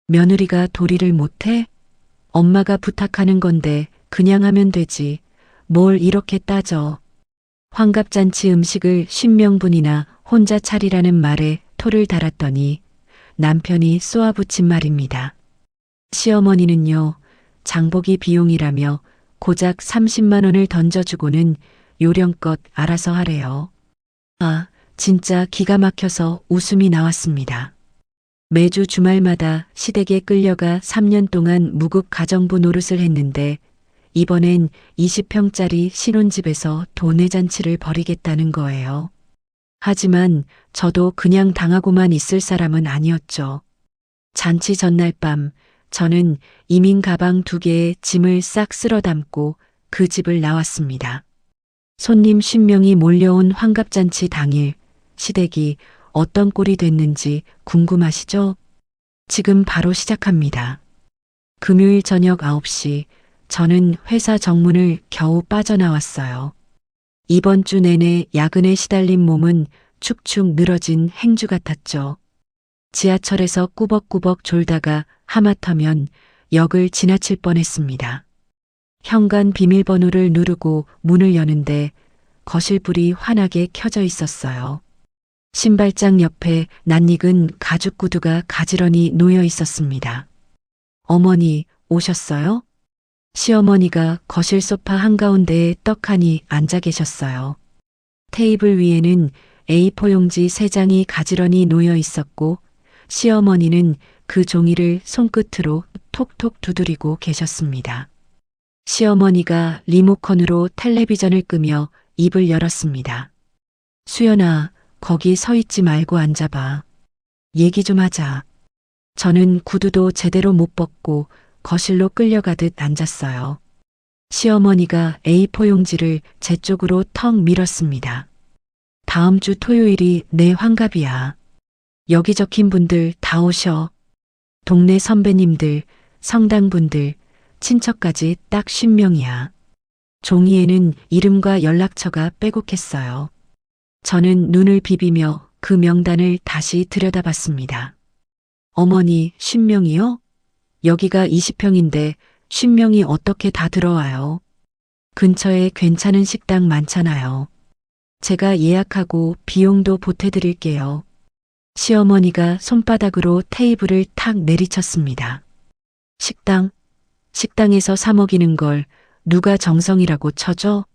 며느리가 도리를 못해? 엄마가 부탁하는 건데 그냥 하면 되지. 뭘 이렇게 따져. 환갑잔치 음식을 10명분이나 혼자 차리라는 말에 토를 달았더니 남편이 쏘아붙인 말입니다. 시어머니는요, 장보기 비용이라며 고작 30만 원을 던져주고는 요령껏 알아서 하래요. 아, 진짜 기가 막혀서 웃음이 나왔습니다. 매주 주말마다 시댁에 끌려가 3년 동안 무급 가정부 노릇을 했는데 이번엔 20평짜리 신혼집에서 도내잔치를 벌이겠다는 거예요. 하지만 저도 그냥 당하고만 있을 사람은 아니었죠. 잔치 전날 밤 저는 이민 가방 2개에 짐을 싹 쓸어 담고 그 집을 나왔습니다. 손님 10명이 몰려온 환갑잔치 당일 시댁이 어떤 꼴이 됐는지 궁금하시죠? 지금 바로 시작합니다. 금요일 저녁 9시 저는 회사 정문을 겨우 빠져나왔어요. 이번 주 내내 야근에 시달린 몸은 축축 늘어진 행주 같았죠. 지하철에서 꾸벅꾸벅 졸다가 하마터면 역을 지나칠 뻔했습니다. 현관 비밀번호를 누르고 문을 여는데 거실 불이 환하게 켜져 있었어요. 신발장 옆에 낯익은 가죽 구두가 가지런히 놓여 있었습니다. 어머니 오셨어요? 시어머니가 거실 소파 한가운데에 떡하니 앉아 계셨어요. 테이블 위에는 A4 용지 3장이 가지런히 놓여 있었고 시어머니는 그 종이를 손끝으로 톡톡 두드리고 계셨습니다. 시어머니가 리모컨으로 텔레비전을 끄며 입을 열었습니다. 수연아, 거기 서 있지 말고 앉아봐. 얘기 좀 하자. 저는 구두도 제대로 못 벗고 거실로 끌려가듯 앉았어요. 시어머니가 A4 용지를 제 쪽으로 턱 밀었습니다. 다음 주 토요일이 내 환갑이야. 여기 적힌 분들 다 오셔. 동네 선배님들, 성당분들, 친척까지 딱 10명이야. 종이에는 이름과 연락처가 빼곡했어요. 저는 눈을 비비며 그 명단을 다시 들여다봤습니다. 어머니 10명이요? 여기가 20평인데 10명이 어떻게 다 들어와요? 근처에 괜찮은 식당 많잖아요. 제가 예약하고 비용도 보태드릴게요. 시어머니가 손바닥으로 테이블을 탁 내리쳤습니다. 식당에서 사 먹이는 걸 누가 정성이라고 쳐줘?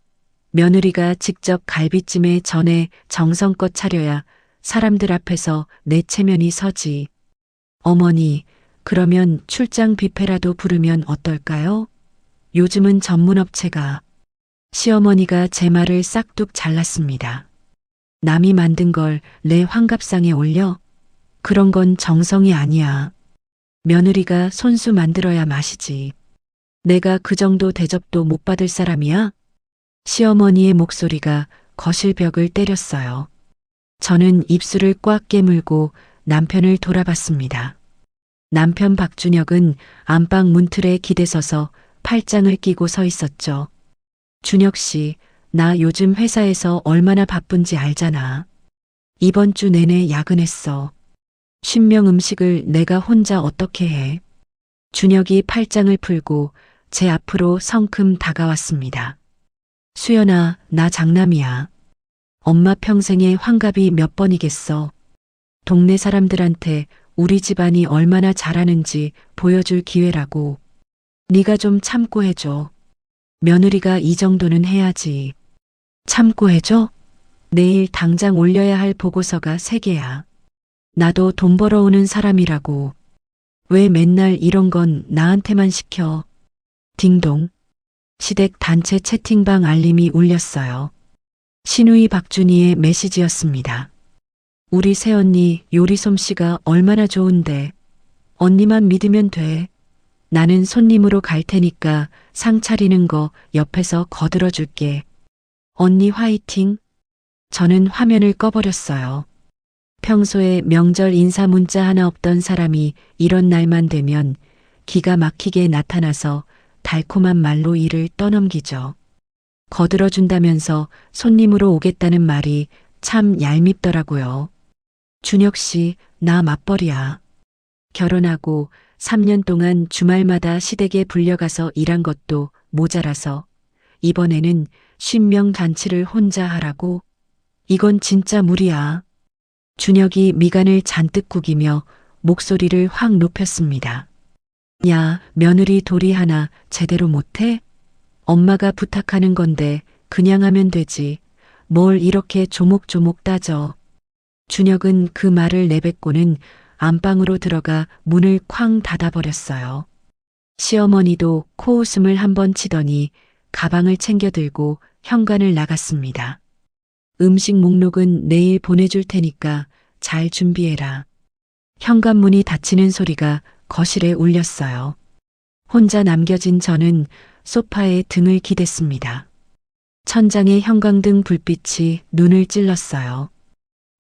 며느리가 직접 갈비찜에 전에 정성껏 차려야 사람들 앞에서 내 체면이 서지. 어머니, 그러면 출장 뷔페라도 부르면 어떨까요? 요즘은 전문업체가. 시어머니가 제 말을 싹둑 잘랐습니다. 남이 만든 걸 내 환갑상에 올려? 그런 건 정성이 아니야. 며느리가 손수 만들어야 맛이지. 내가 그 정도 대접도 못 받을 사람이야? 시어머니의 목소리가 거실 벽을 때렸어요. 저는 입술을 꽉 깨물고 남편을 돌아봤습니다. 남편 박준혁은 안방 문틀에 기대서서 팔짱을 끼고 서 있었죠. 준혁 씨, 나 요즘 회사에서 얼마나 바쁜지 알잖아. 이번 주 내내 야근했어. 10명 음식을 내가 혼자 어떻게 해. 준혁이 팔짱을 풀고 제 앞으로 성큼 다가왔습니다. 수연아, 나 장남이야. 엄마 평생에 환갑이 몇 번이겠어. 동네 사람들한테 우리 집안이 얼마나 잘하는지 보여줄 기회라고. 네가 좀 참고 해줘. 며느리가 이 정도는 해야지. 참고 해줘? 내일 당장 올려야 할 보고서가 3개야. 나도 돈 벌어오는 사람이라고. 왜 맨날 이런 건 나한테만 시켜. 딩동. 시댁 단체 채팅방 알림이 울렸어요. 신우이 박준희의 메시지였습니다. 우리 새언니 요리 솜씨가 얼마나 좋은데. 언니만 믿으면 돼. 나는 손님으로 갈 테니까 상 차리는 거 옆에서 거들어 줄게. 언니 화이팅. 저는 화면을 꺼버렸어요. 평소에 명절 인사 문자 하나 없던 사람이 이런 날만 되면 기가 막히게 나타나서 달콤한 말로 일을 떠넘기죠. 거들어준다면서 손님으로 오겠다는 말이 참 얄밉더라고요. 준혁 씨, 나 맞벌이야. 결혼하고 3년 동안 주말마다 시댁에 불려가서 일한 것도 모자라서 이번에는 쉰명 잔치를 혼자 하라고? 이건 진짜 무리야. 준혁이 미간을 잔뜩 구기며 목소리를 확 높였습니다. 야, 며느리 도리 하나 제대로 못해? 엄마가 부탁하는 건데 그냥 하면 되지. 뭘 이렇게 조목조목 따져. 준혁은 그 말을 내뱉고는 안방으로 들어가 문을 쾅 닫아버렸어요. 시어머니도 코웃음을 한번 치더니 가방을 챙겨 들고 현관을 나갔습니다. 음식 목록은 내일 보내줄 테니까 잘 준비해라. 현관문이 닫히는 소리가 거실에 울렸어요. 혼자 남겨진 저는 소파에 등을 기댔습니다. 천장의 형광등 불빛이 눈을 찔렀어요.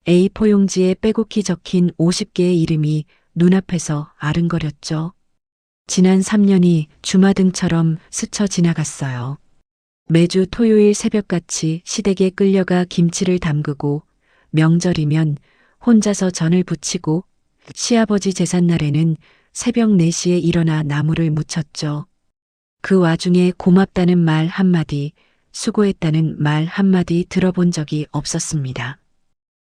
A4 용지에 빼곡히 적힌 50개의 이름이 눈앞에서 아른거렸죠. 지난 3년이 주마등처럼 스쳐 지나갔어요. 매주 토요일 새벽같이 시댁에 끌려가 김치를 담그고 명절이면 혼자서 전을 부치고 시아버지 제삿날에는 새벽 4시에 일어나 나무를 묻혔죠. 그 와중에 고맙다는 말 한마디, 수고했다는 말 한마디 들어본 적이 없었습니다.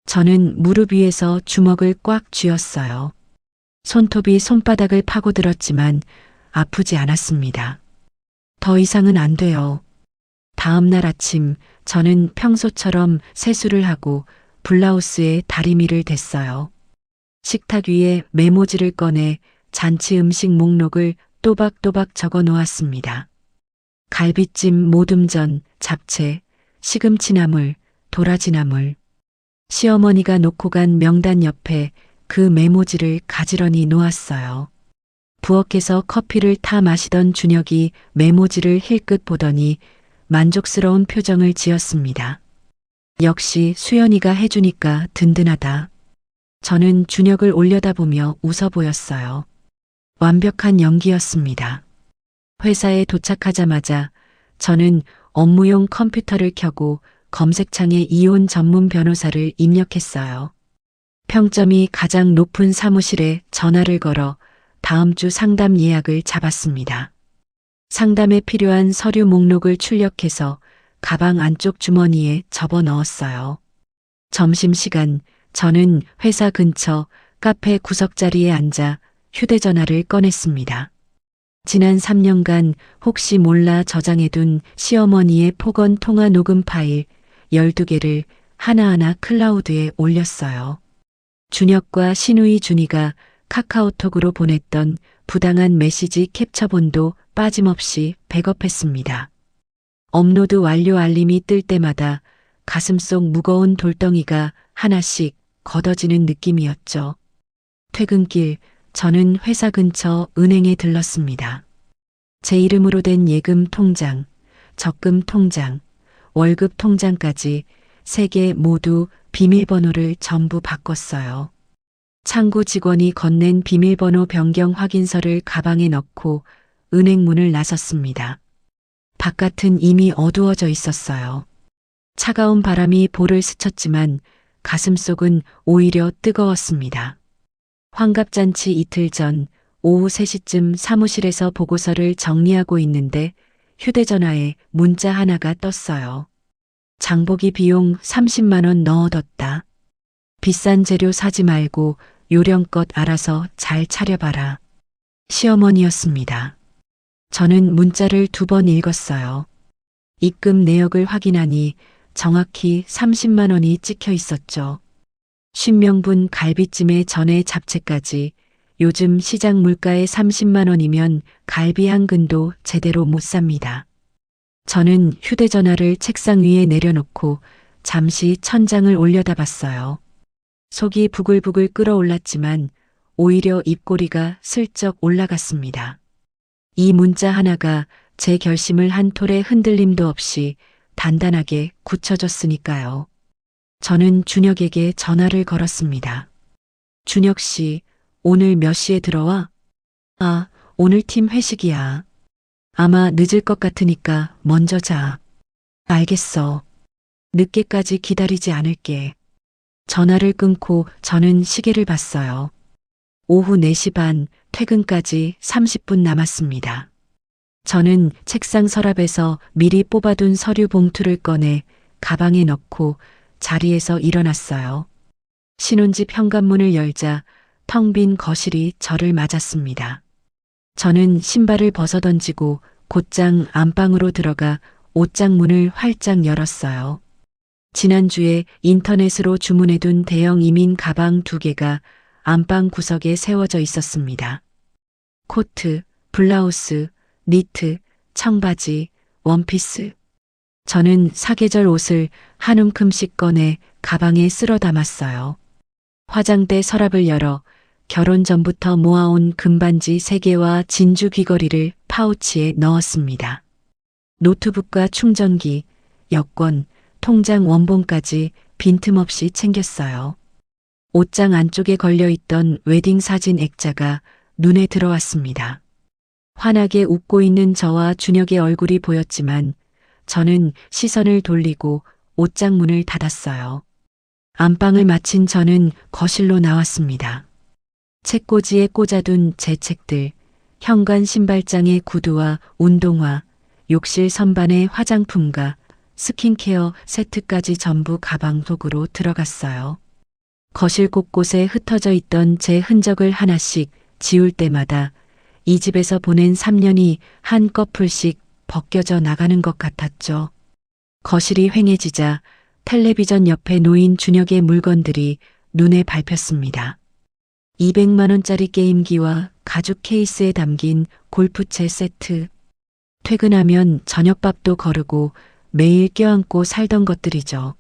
저는 무릎 위에서 주먹을 꽉 쥐었어요. 손톱이 손바닥을 파고들었지만 아프지 않았습니다. 더 이상은 안 돼요. 다음 날 아침 저는 평소처럼 세수를 하고 블라우스에 다리미를 댔어요. 식탁 위에 메모지를 꺼내 잔치 음식 목록을 또박또박 적어 놓았습니다. 갈비찜, 모듬전, 잡채, 시금치나물, 도라지나물. 시어머니가 놓고 간 명단 옆에 그 메모지를 가지런히 놓았어요. 부엌에서 커피를 타 마시던 준혁이 메모지를 힐끗 보더니 만족스러운 표정을 지었습니다. 역시 수연이가 해주니까 든든하다. 저는 준혁을 올려다보며 웃어 보였어요. 완벽한 연기였습니다. 회사에 도착하자마자 저는 업무용 컴퓨터를 켜고 검색창에 이혼 전문 변호사를 입력했어요. 평점이 가장 높은 사무실에 전화를 걸어 다음 주 상담 예약을 잡았습니다. 상담에 필요한 서류 목록을 출력해서 가방 안쪽 주머니에 접어 넣었어요. 점심시간 저는 회사 근처 카페 구석자리에 앉아 휴대전화를 꺼냈습니다. 지난 3년간 혹시 몰라 저장해둔 시어머니의 폭언 통화 녹음 파일 12개를 하나하나 클라우드에 올렸어요. 준혁과 시누이 준이가 카카오톡으로 보냈던 부당한 메시지 캡처본도 빠짐없이 백업했습니다. 업로드 완료 알림이 뜰 때마다 가슴속 무거운 돌덩이가 하나씩 걷어지는 느낌이었죠. 퇴근길 저는 회사 근처 은행에 들렀습니다. 제 이름으로 된 예금 통장, 적금 통장, 월급 통장까지 3개 모두 비밀번호를 전부 바꿨어요. 창구 직원이 건넨 비밀번호 변경 확인서를 가방에 넣고 은행 문을 나섰습니다. 바깥은 이미 어두워져 있었어요. 차가운 바람이 볼을 스쳤지만 가슴속은 오히려 뜨거웠습니다. 환갑잔치 이틀 전 오후 3시쯤 사무실에서 보고서를 정리하고 있는데 휴대전화에 문자 하나가 떴어요. 장보기 비용 30만 원 넣어뒀다. 비싼 재료 사지 말고 요령껏 알아서 잘 차려봐라. 시어머니였습니다. 저는 문자를 2번 읽었어요. 입금 내역을 확인하니 정확히 30만 원이 찍혀 있었죠. 50명분 갈비찜에 전에 잡채까지 요즘 시장 물가에 30만 원이면 갈비 한 근도 제대로 못 삽니다. 저는 휴대전화를 책상 위에 내려놓고 잠시 천장을 올려다봤어요. 속이 부글부글 끓어올랐지만 오히려 입꼬리가 슬쩍 올라갔습니다. 이 문자 하나가 제 결심을 한 톨의 흔들림도 없이 단단하게 굳혀줬으니까요. 저는 준혁에게 전화를 걸었습니다. 준혁 씨, 오늘 몇 시에 들어와? 아, 오늘 팀 회식이야. 아마 늦을 것 같으니까 먼저 자. 알겠어. 늦게까지 기다리지 않을게. 전화를 끊고 저는 시계를 봤어요. 오후 4시 반, 퇴근까지 30분 남았습니다. 저는 책상 서랍에서 미리 뽑아둔 서류 봉투를 꺼내 가방에 넣고 자리에서 일어났어요. 신혼집 현관문을 열자 텅 빈 거실이 저를 맞았습니다. 저는 신발을 벗어던지고 곧장 안방으로 들어가 옷장 문을 활짝 열었어요. 지난주에 인터넷으로 주문해둔 대형 이민 가방 2개가 안방 구석에 세워져 있었습니다. 코트, 블라우스, 니트, 청바지, 원피스. 저는 사계절 옷을 한 움큼씩 꺼내 가방에 쓸어 담았어요. 화장대 서랍을 열어 결혼 전부터 모아온 금반지 3개와 진주 귀걸이를 파우치에 넣었습니다. 노트북과 충전기, 여권, 통장 원본까지 빈틈없이 챙겼어요. 옷장 안쪽에 걸려있던 웨딩 사진 액자가 눈에 들어왔습니다. 환하게 웃고 있는 저와 준혁의 얼굴이 보였지만 저는 시선을 돌리고 옷장 문을 닫았어요. 안방을 마친 저는 거실로 나왔습니다. 책꽂이에 꽂아둔 제 책들, 현관 신발장의 구두와 운동화, 욕실 선반의 화장품과 스킨케어 세트까지 전부 가방 속으로 들어갔어요. 거실 곳곳에 흩어져 있던 제 흔적을 하나씩 지울 때마다 이 집에서 보낸 3년이 한꺼풀씩 벗겨져 나가는 것 같았죠. 거실이 휑해지자 텔레비전 옆에 놓인 준혁의 물건들이 눈에 밟혔습니다. 200만 원짜리 게임기와 가죽 케이스에 담긴 골프채 세트. 퇴근하면 저녁밥도 거르고 매일 껴안고 살던 것들이죠.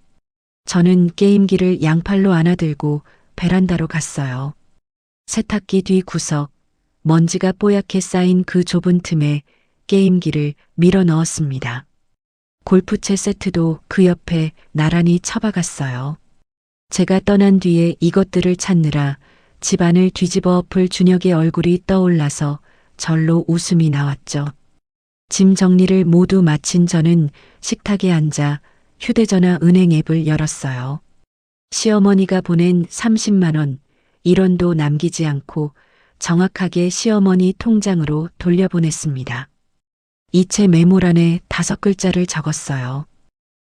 저는 게임기를 양팔로 안아들고 베란다로 갔어요. 세탁기 뒤 구석, 먼지가 뽀얗게 쌓인 그 좁은 틈에 게임기를 밀어 넣었습니다. 골프채 세트도 그 옆에 나란히 처박았어요. 제가 떠난 뒤에 이것들을 찾느라 집안을 뒤집어 엎을 준혁의 얼굴이 떠올라서 절로 웃음이 나왔죠. 짐 정리를 모두 마친 저는 식탁에 앉아 휴대전화 은행 앱을 열었어요. 시어머니가 보낸 30만 원, 1원도 남기지 않고 정확하게 시어머니 통장으로 돌려보냈습니다. 이체 메모란에 5글자를 적었어요.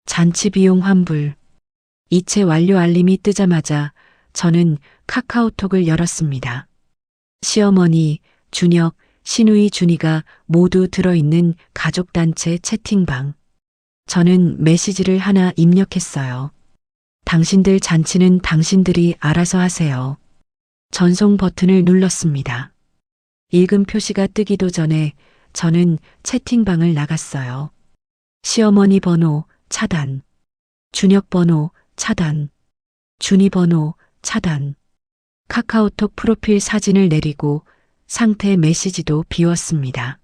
잔치 비용 환불. 이체 완료 알림이 뜨자마자 저는 카카오톡을 열었습니다. 시어머니, 준혁, 시누이 준이가 모두 들어있는 가족단체 채팅방. 저는 메시지를 하나 입력했어요. 당신들 잔치는 당신들이 알아서 하세요. 전송 버튼을 눌렀습니다. 읽음 표시가 뜨기도 전에 저는 채팅방을 나갔어요. 시어머니 번호 차단, 준혁 번호 차단, 준이 번호 차단. 카카오톡 프로필 사진을 내리고 상태 메시지도 비웠습니다.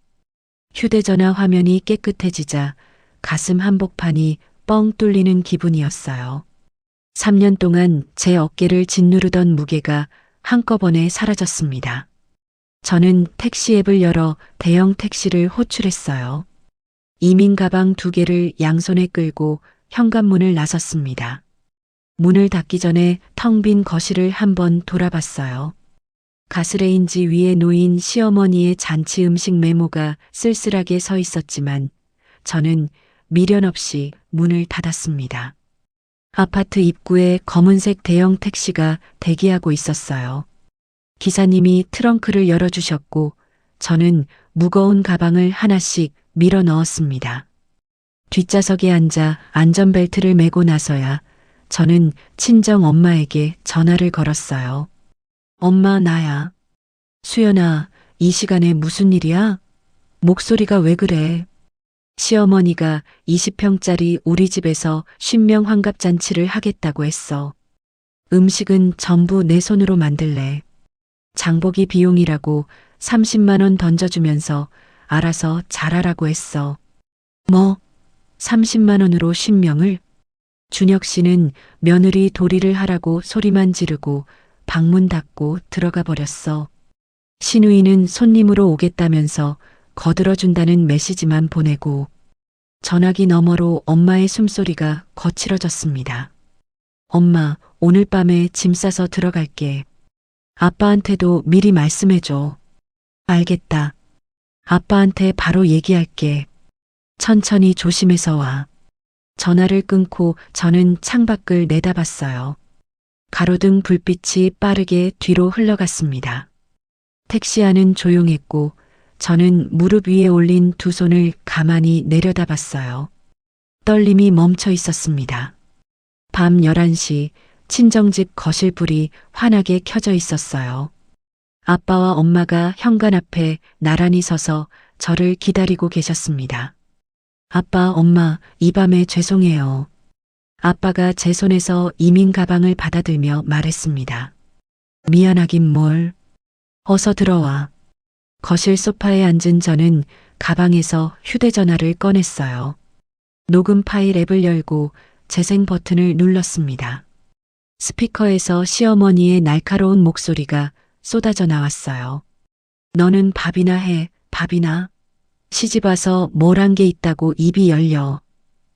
휴대전화 화면이 깨끗해지자 가슴 한복판이 뻥 뚫리는 기분이었어요. 3년 동안 제 어깨를 짓누르던 무게가 한꺼번에 사라졌습니다. 저는 택시 앱을 열어 대형 택시를 호출했어요. 이민 가방 2개를 양손에 끌고 현관문을 나섰습니다. 문을 닫기 전에 텅 빈 거실을 한번 돌아봤어요. 가스레인지 위에 놓인 시어머니의 잔치 음식 메모가 쓸쓸하게 서 있었지만 저는 미련 없이 문을 닫았습니다. 아파트 입구에 검은색 대형 택시가 대기하고 있었어요. 기사님이 트렁크를 열어주셨고 저는 무거운 가방을 하나씩 밀어 넣었습니다. 뒷좌석에 앉아 안전벨트를 매고 나서야 저는 친정 엄마에게 전화를 걸었어요. 엄마, 나야. 수연아, 이 시간에 무슨 일이야? 목소리가 왜 그래? 시어머니가 20평짜리 우리 집에서 신명 환갑잔치를 하겠다고 했어. 음식은 전부 내 손으로 만들래. 장보기 비용이라고 30만 원 던져주면서 알아서 잘하라고 했어. 뭐? 30만 원으로 신명을? 준혁 씨는 며느리 도리를 하라고 소리만 지르고 방문 닫고 들어가 버렸어. 시누이는 손님으로 오겠다면서 거들어준다는 메시지만 보내고 전화기 너머로 엄마의 숨소리가 거칠어졌습니다. 엄마, 오늘 밤에 짐 싸서 들어갈게. 아빠한테도 미리 말씀해줘. 알겠다. 아빠한테 바로 얘기할게. 천천히 조심해서 와. 전화를 끊고 저는 창밖을 내다봤어요. 가로등 불빛이 빠르게 뒤로 흘러갔습니다. 택시 안은 조용했고 저는 무릎 위에 올린 두 손을 가만히 내려다봤어요. 떨림이 멈춰 있었습니다. 밤 11시 친정집 거실 불이 환하게 켜져 있었어요. 아빠와 엄마가 현관 앞에 나란히 서서 저를 기다리고 계셨습니다. 아빠, 엄마, 이 밤에 죄송해요. 아빠가 제 손에서 이민 가방을 받아들며 말했습니다. 미안하긴 뭘. 어서 들어와. 거실 소파에 앉은 저는 가방에서 휴대전화를 꺼냈어요. 녹음 파일 앱을 열고 재생 버튼을 눌렀습니다. 스피커에서 시어머니의 날카로운 목소리가 쏟아져 나왔어요. 너는 밥이나 해, 밥이나. 시집 와서 뭘 한 게 있다고 입이 열려.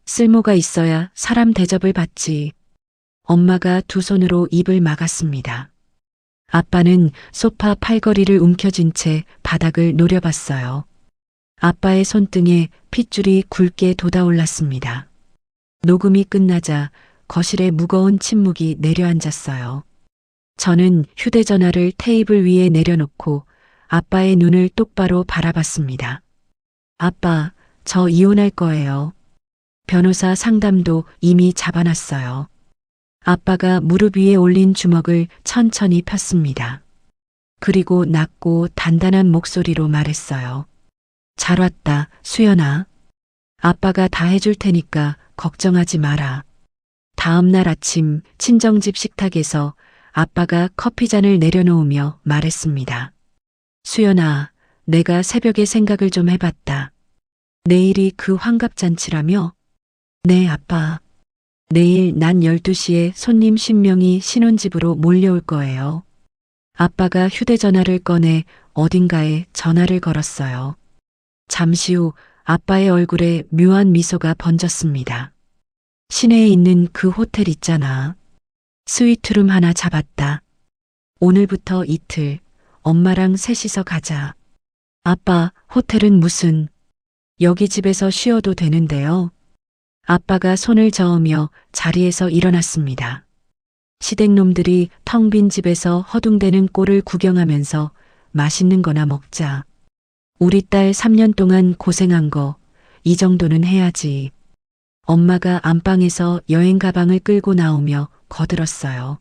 쓸모가 있어야 사람 대접을 받지. 엄마가 두 손으로 입을 막았습니다. 아빠는 소파 팔걸이를 움켜쥔 채 바닥을 노려봤어요. 아빠의 손등에 핏줄이 굵게 돋아올랐습니다. 녹음이 끝나자 거실에 무거운 침묵이 내려앉았어요. 저는 휴대전화를 테이블 위에 내려놓고 아빠의 눈을 똑바로 바라봤습니다. 아빠, 저 이혼할 거예요. 변호사 상담도 이미 잡아놨어요. 아빠가 무릎 위에 올린 주먹을 천천히 폈습니다. 그리고 낮고 단단한 목소리로 말했어요. 잘 왔다, 수연아. 아빠가 다 해줄 테니까 걱정하지 마라. 다음 날 아침 친정집 식탁에서 아빠가 커피잔을 내려놓으며 말했습니다. 수연아, 내가 새벽에 생각을 좀 해봤다. 내일이 그 환갑잔치라며? 네, 아빠. 내일 낮 12시에 손님 10명이 신혼집으로 몰려올 거예요. 아빠가 휴대전화를 꺼내 어딘가에 전화를 걸었어요. 잠시 후 아빠의 얼굴에 묘한 미소가 번졌습니다. 시내에 있는 그 호텔 있잖아. 스위트룸 하나 잡았다. 오늘부터 이틀 엄마랑 셋이서 가자. 아빠, 호텔은 무슨? 여기 집에서 쉬어도 되는데요. 아빠가 손을 저으며 자리에서 일어났습니다. 시댁놈들이 텅 빈 집에서 허둥대는 꼴을 구경하면서 맛있는 거나 먹자. 우리 딸 3년 동안 고생한 거 이 정도는 해야지. 엄마가 안방에서 여행 가방을 끌고 나오며 거들었어요.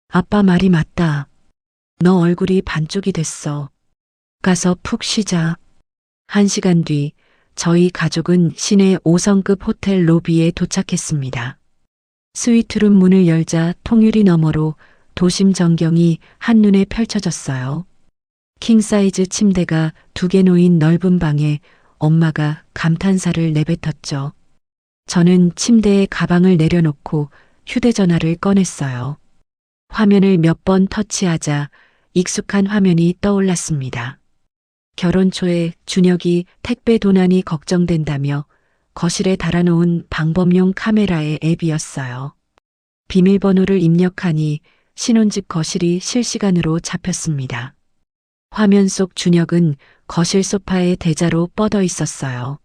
아빠 말이 맞다. 너 얼굴이 반쪽이 됐어. 가서 푹 쉬자. 1시간 뒤 저희 가족은 시내 5성급 호텔 로비에 도착했습니다. 스위트룸 문을 열자 통유리 너머로 도심 전경이 한눈에 펼쳐졌어요. 킹사이즈 침대가 2개 놓인 넓은 방에 엄마가 감탄사를 내뱉었죠. 저는 침대에 가방을 내려놓고 휴대전화를 꺼냈어요. 화면을 몇 번 터치하자 익숙한 화면이 떠올랐습니다. 결혼 초에 준혁이 택배 도난이 걱정된다며 거실에 달아놓은 방범용 카메라의 앱이었어요. 비밀번호를 입력하니 신혼집 거실이 실시간으로 잡혔습니다. 화면 속 준혁은 거실 소파에 대자로 뻗어 있었어요.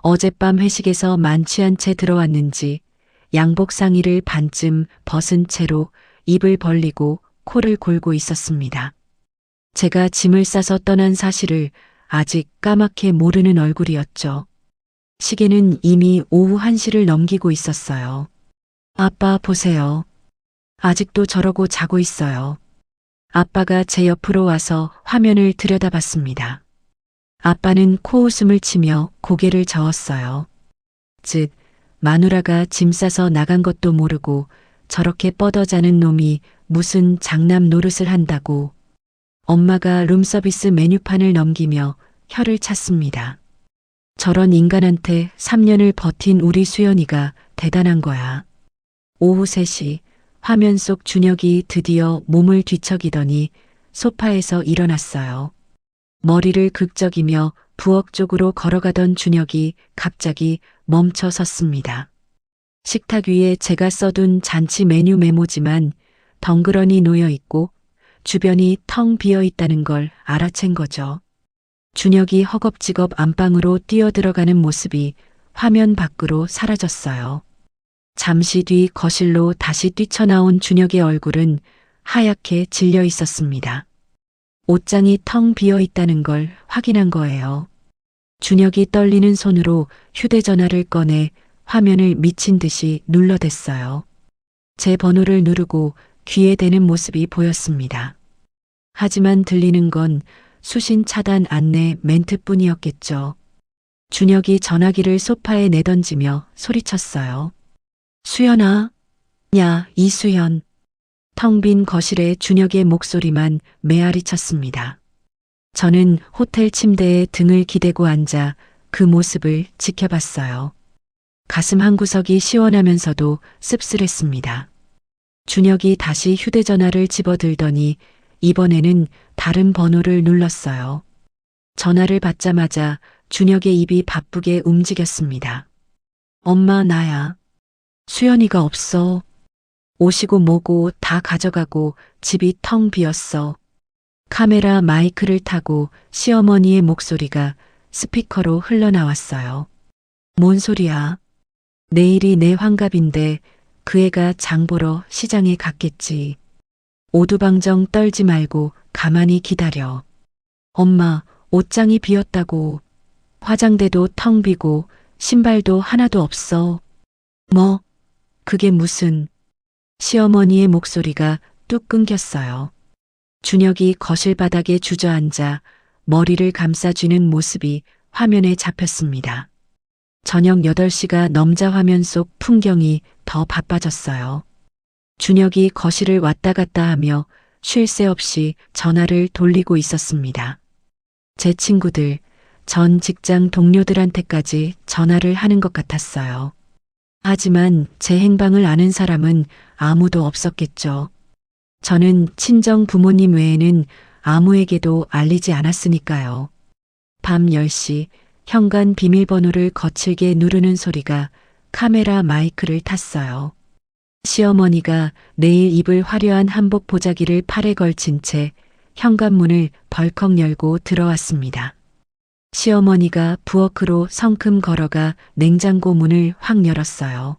어젯밤 회식에서 만취한 채 들어왔는지 양복 상의를 반쯤 벗은 채로 입을 벌리고 코를 골고 있었습니다. 제가 짐을 싸서 떠난 사실을 아직 까맣게 모르는 얼굴이었죠. 시계는 이미 오후 1시를 넘기고 있었어요. 아빠 보세요. 아직도 저러고 자고 있어요. 아빠가 제 옆으로 와서 화면을 들여다봤습니다. 아빠는 코웃음을 치며 고개를 저었어요. 즉, 마누라가 짐 싸서 나간 것도 모르고 저렇게 뻗어 자는 놈이 무슨 장남 노릇을 한다고. 엄마가 룸서비스 메뉴판을 넘기며 혀를 찼습니다. 저런 인간한테 3년을 버틴 우리 수연이가 대단한 거야. 오후 3시 화면 속 준혁이 드디어 몸을 뒤척이더니 소파에서 일어났어요. 머리를 극적이며 부엌 쪽으로 걸어가던 준혁이 갑자기 멈춰 섰습니다. 식탁 위에 제가 써둔 잔치 메뉴 메모지만 덩그러니 놓여 있고 주변이 텅 비어 있다는 걸 알아챈 거죠. 준혁이 허겁지겁 안방으로 뛰어들어가는 모습이 화면 밖으로 사라졌어요. 잠시 뒤 거실로 다시 뛰쳐나온 준혁의 얼굴은 하얗게 질려 있었습니다. 옷장이 텅 비어 있다는 걸 확인한 거예요. 준혁이 떨리는 손으로 휴대전화를 꺼내 화면을 미친 듯이 눌러댔어요. 제 번호를 누르고 귀에 대는 모습이 보였습니다. 하지만 들리는 건 수신 차단 안내 멘트뿐이었겠죠. 준혁이 전화기를 소파에 내던지며 소리쳤어요. 수연아, 야, 이수연. 텅 빈 거실에 준혁의 목소리만 메아리 쳤습니다. 저는 호텔 침대에 등을 기대고 앉아 그 모습을 지켜봤어요. 가슴 한구석이 시원하면서도 씁쓸했습니다. 준혁이 다시 휴대전화를 집어들더니 이번에는 다른 번호를 눌렀어요. 전화를 받자마자 준혁의 입이 바쁘게 움직였습니다. 엄마, 나야. 수연이가 없어. 옷이고 뭐고 다 가져가고 집이 텅 비었어. 카메라 마이크를 타고 시어머니의 목소리가 스피커로 흘러나왔어요. 뭔 소리야? 내일이 내 환갑인데 그 애가 장 보러 시장에 갔겠지. 오두방정 떨지 말고 가만히 기다려. 엄마, 옷장이 비었다고. 화장대도 텅 비고 신발도 하나도 없어. 뭐? 그게 무슨... 시어머니의 목소리가 뚝 끊겼어요. 준혁이 거실 바닥에 주저앉아 머리를 감싸쥐는 모습이 화면에 잡혔습니다. 저녁 8시가 넘자 화면 속 풍경이 더 바빠졌어요. 준혁이 거실을 왔다 갔다 하며 쉴 새 없이 전화를 돌리고 있었습니다. 제 친구들, 전 직장 동료들한테까지 전화를 하는 것 같았어요. 하지만 제 행방을 아는 사람은 아무도 없었겠죠. 저는 친정 부모님 외에는 아무에게도 알리지 않았으니까요. 밤 10시 현관 비밀번호를 거칠게 누르는 소리가 카메라 마이크를 탔어요. 시어머니가 내일 입을 화려한 한복 보자기를 팔에 걸친 채 현관문을 벌컥 열고 들어왔습니다. 시어머니가 부엌으로 성큼 걸어가 냉장고 문을 확 열었어요.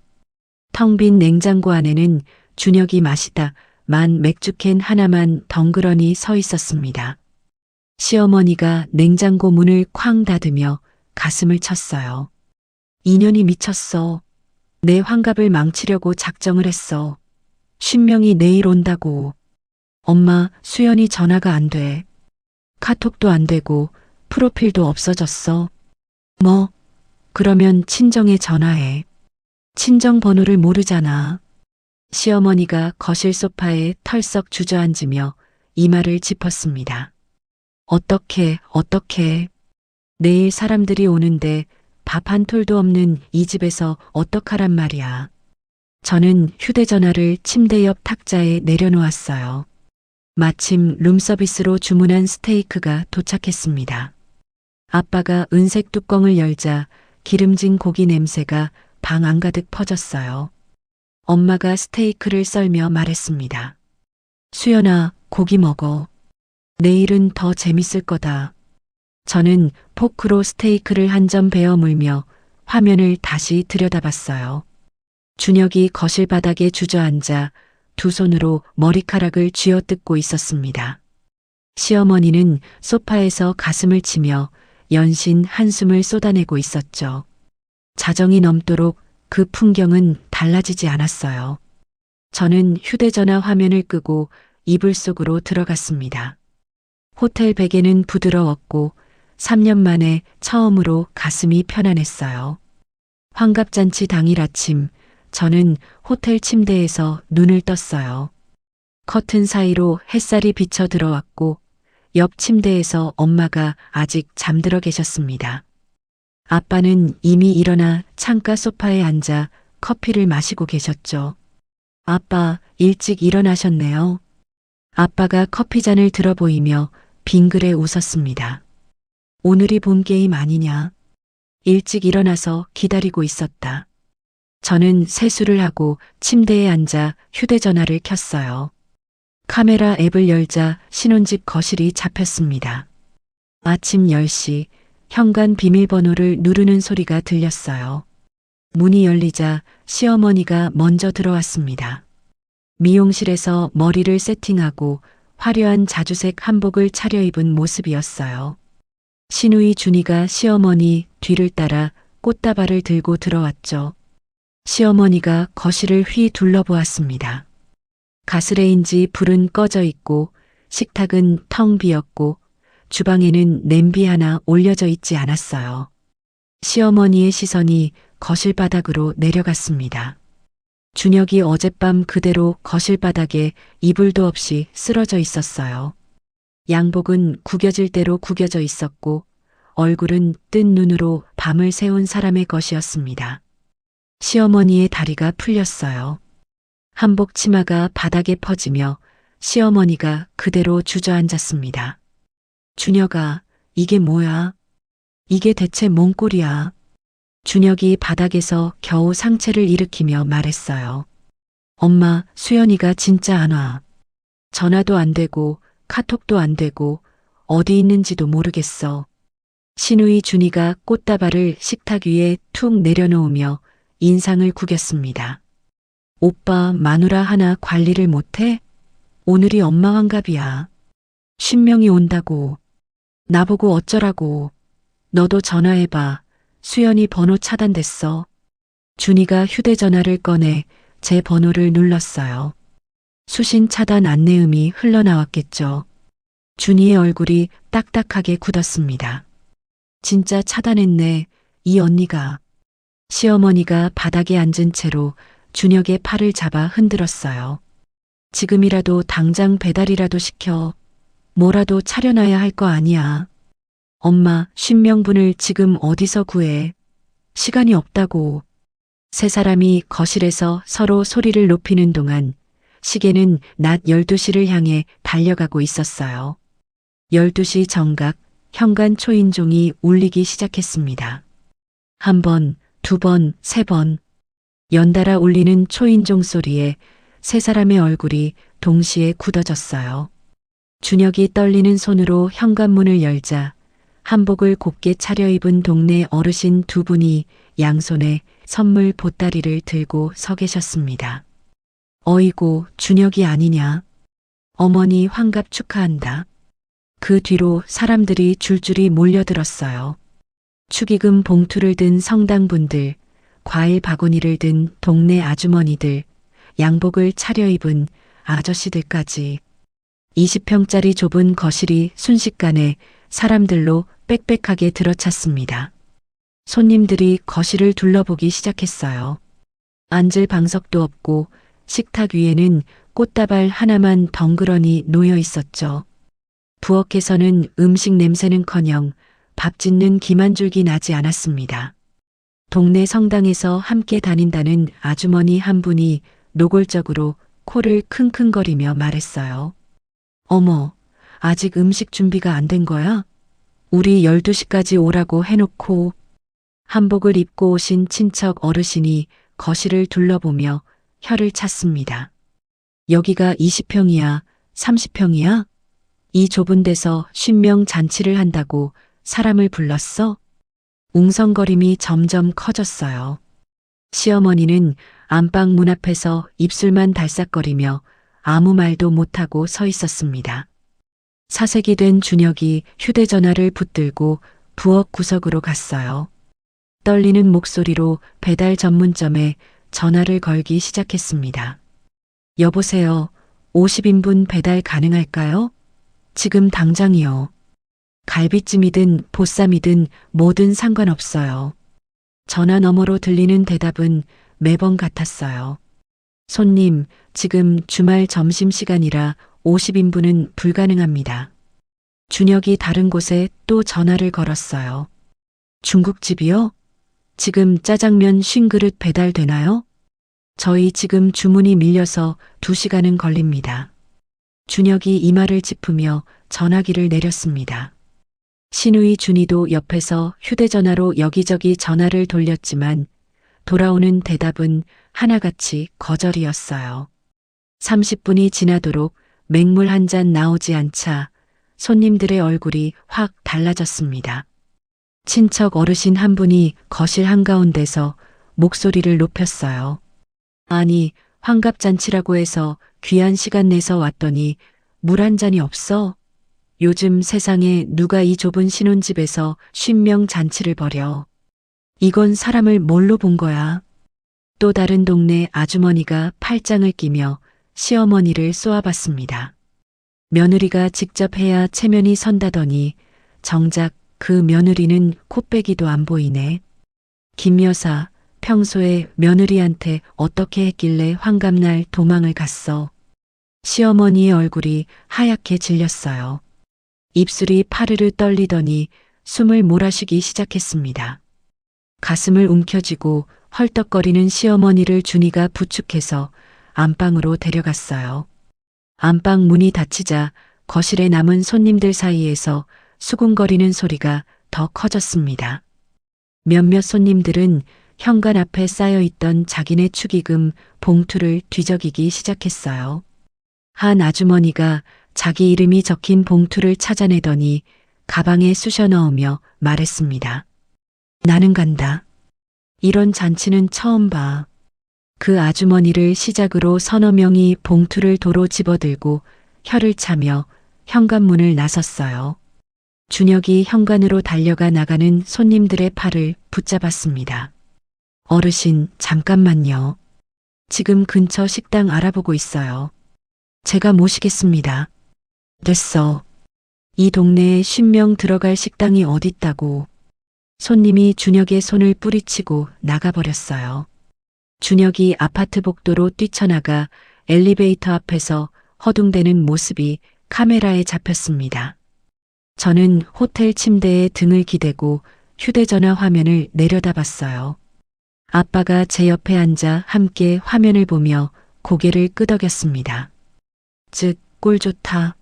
텅 빈 냉장고 안에는 준혁이 마시다 만 맥주캔 하나만 덩그러니 서 있었습니다. 시어머니가 냉장고 문을 쾅 닫으며 가슴을 쳤어요. 인연이 미쳤어. 내 환갑을 망치려고 작정을 했어. 쉰명이 내일 온다고. 엄마, 수연이 전화가 안 돼. 카톡도 안 되고 프로필도 없어졌어. 뭐? 그러면 친정에 전화해. 친정 번호를 모르잖아. 시어머니가 거실 소파에 털썩 주저앉으며 이마를 짚었습니다. 어떻게. 내일 사람들이 오는데 밥 한 톨도 없는 이 집에서 어떡하란 말이야. 저는 휴대전화를 침대 옆 탁자에 내려놓았어요. 마침 룸서비스로 주문한 스테이크가 도착했습니다. 아빠가 은색 뚜껑을 열자 기름진 고기 냄새가 방 안가득 퍼졌어요. 엄마가 스테이크를 썰며 말했습니다. 수연아, 고기 먹어. 내일은 더 재밌을 거다. 저는 포크로 스테이크를 한 점 베어 물며 화면을 다시 들여다봤어요. 준혁이 거실 바닥에 주저앉아 두 손으로 머리카락을 쥐어뜯고 있었습니다. 시어머니는 소파에서 가슴을 치며 연신 한숨을 쏟아내고 있었죠. 자정이 넘도록 그 풍경은 달라지지 않았어요. 저는 휴대전화 화면을 끄고 이불 속으로 들어갔습니다. 호텔 베개는 부드러웠고 3년 만에 처음으로 가슴이 편안했어요. 환갑잔치 당일 아침, 저는 호텔 침대에서 눈을 떴어요. 커튼 사이로 햇살이 비쳐 들어왔고 옆 침대에서 엄마가 아직 잠들어 계셨습니다. 아빠는 이미 일어나 창가 소파에 앉아 커피를 마시고 계셨죠. 아빠, 일찍 일어나셨네요. 아빠가 커피잔을 들어 보이며 빙그레 웃었습니다. 오늘이 본 게임 아니냐. 일찍 일어나서 기다리고 있었다. 저는 세수를 하고 침대에 앉아 휴대전화를 켰어요. 카메라 앱을 열자 신혼집 거실이 잡혔습니다. 아침 10시 현관 비밀번호를 누르는 소리가 들렸어요. 문이 열리자 시어머니가 먼저 들어왔습니다. 미용실에서 머리를 세팅하고 화려한 자주색 한복을 차려입은 모습이었어요. 시누이 준이가 시어머니 뒤를 따라 꽃다발을 들고 들어왔죠. 시어머니가 거실을 휘 둘러보았습니다. 가스레인지 불은 꺼져 있고 식탁은 텅 비었고 주방에는 냄비 하나 올려져 있지 않았어요. 시어머니의 시선이 거실 바닥으로 내려갔습니다. 준혁이 어젯밤 그대로 거실 바닥에 이불도 없이 쓰러져 있었어요. 양복은 구겨질 대로 구겨져 있었고 얼굴은 뜬 눈으로 밤을 새운 사람의 것이었습니다. 시어머니의 다리가 풀렸어요. 한복 치마가 바닥에 퍼지며 시어머니가 그대로 주저앉았습니다. 준혁아, 이게 뭐야? 이게 대체 뭔 꼴이야? 준혁이 바닥에서 겨우 상체를 일으키며 말했어요. 엄마, 수연이가 진짜 안 와. 전화도 안 되고 카톡도 안 되고 어디 있는지도 모르겠어. 시누이 준이가 꽃다발을 식탁 위에 툭 내려놓으며 인상을 구겼습니다. 오빠, 마누라 하나 관리를 못해? 오늘이 엄마 환갑이야. 50명이 온다고. 나보고 어쩌라고. 너도 전화해봐. 수연이 번호 차단됐어. 준이가 휴대전화를 꺼내 제 번호를 눌렀어요. 수신 차단 안내음이 흘러나왔겠죠. 준이의 얼굴이 딱딱하게 굳었습니다. 진짜 차단했네, 이 언니가. 시어머니가 바닥에 앉은 채로 준혁의 팔을 잡아 흔들었어요. 지금이라도 당장 배달이라도 시켜. 뭐라도 차려놔야 할 거 아니야. 엄마, 50명분을 지금 어디서 구해? 시간이 없다고. 세 사람이 거실에서 서로 소리를 높이는 동안 시계는 낮 12시를 향해 달려가고 있었어요. 12시 정각 현관 초인종이 울리기 시작했습니다. 한 번, 두 번, 세 번. 연달아 울리는 초인종 소리에 세 사람의 얼굴이 동시에 굳어졌어요. 준혁이 떨리는 손으로 현관문을 열자 한복을 곱게 차려입은 동네 어르신 두 분이 양손에 선물 보따리를 들고 서 계셨습니다. 어이구, 준혁이 아니냐. 어머니 환갑 축하한다. 그 뒤로 사람들이 줄줄이 몰려들었어요. 축의금 봉투를 든 성당분들, 과일 바구니를 든 동네 아주머니들, 양복을 차려입은 아저씨들까지. 20평짜리 좁은 거실이 순식간에 사람들로 빽빽하게 들어찼습니다. 손님들이 거실을 둘러보기 시작했어요. 앉을 방석도 없고 식탁 위에는 꽃다발 하나만 덩그러니 놓여 있었죠. 부엌에서는 음식 냄새는커녕 밥 짓는 김 한 줄기 나지 않았습니다. 동네 성당에서 함께 다닌다는 아주머니 한 분이 노골적으로 코를 킁킁거리며 말했어요. 어머, 아직 음식 준비가 안 된 거야? 우리 12시까지 오라고 해놓고. 한복을 입고 오신 친척 어르신이 거실을 둘러보며 혀를 찼습니다. 여기가 20평이야, 30평이야? 이 좁은 데서 50명 잔치를 한다고 사람을 불렀어? 웅성거림이 점점 커졌어요. 시어머니는 안방 문 앞에서 입술만 달싹거리며 아무 말도 못하고 서 있었습니다. 사색이 된 준혁이 휴대전화를 붙들고 부엌 구석으로 갔어요. 떨리는 목소리로 배달 전문점에 전화를 걸기 시작했습니다. 여보세요. 50인분 배달 가능할까요? 지금 당장이요. 갈비찜이든 보쌈이든 뭐든 상관없어요. 전화 너머로 들리는 대답은 매번 같았어요. 손님, 지금 주말 점심시간이라 50인분은 불가능합니다. 준혁이 다른 곳에 또 전화를 걸었어요. 중국집이요? 지금 짜장면 50그릇 배달되나요? 저희 지금 주문이 밀려서 2시간은 걸립니다. 준혁이 이마를 짚으며 전화기를 내렸습니다. 시누이 준이도 옆에서 휴대전화로 여기저기 전화를 돌렸지만 돌아오는 대답은 하나같이 거절이었어요. 30분이 지나도록 맹물 한 잔 나오지 않자 손님들의 얼굴이 확 달라졌습니다. 친척 어르신 한 분이 거실 한가운데서 목소리를 높였어요. 아니, 환갑잔치라고 해서 귀한 시간 내서 왔더니 물 한 잔이 없어? 요즘 세상에 누가 이 좁은 신혼집에서 쉰명 잔치를 벌여. 이건 사람을 뭘로 본 거야? 또 다른 동네 아주머니가 팔짱을 끼며 시어머니를 쏘아봤습니다. 며느리가 직접 해야 체면이 선다더니 정작 그 며느리는 코빼기도 안 보이네. 김 여사, 평소에 며느리한테 어떻게 했길래 환갑날 도망을 갔어? 시어머니의 얼굴이 하얗게 질렸어요. 입술이 파르르 떨리더니 숨을 몰아쉬기 시작했습니다. 가슴을 움켜쥐고 헐떡거리는 시어머니를 준이가 부축해서 안방으로 데려갔어요. 안방 문이 닫히자 거실에 남은 손님들 사이에서 수군거리는 소리가 더 커졌습니다. 몇몇 손님들은 현관 앞에 쌓여있던 자기네 축의금 봉투를 뒤적이기 시작했어요. 한 아주머니가 자기 이름이 적힌 봉투를 찾아내더니 가방에 쑤셔 넣으며 말했습니다. 나는 간다. 이런 잔치는 처음 봐. 그 아주머니를 시작으로 서너 명이 봉투를 도로 집어들고 혀를 차며 현관문을 나섰어요. 준혁이 현관으로 달려가 나가는 손님들의 팔을 붙잡았습니다. 어르신, 잠깐만요. 지금 근처 식당 알아보고 있어요. 제가 모시겠습니다. 됐어. 이 동네에 50명 들어갈 식당이 어딨다고. 손님이 준혁의 손을 뿌리치고 나가버렸어요. 준혁이 아파트 복도로 뛰쳐나가 엘리베이터 앞에서 허둥대는 모습이 카메라에 잡혔습니다. 저는 호텔 침대에 등을 기대고 휴대전화 화면을 내려다봤어요. 아빠가 제 옆에 앉아 함께 화면을 보며 고개를 끄덕였습니다. 즉, 꼴 좋다.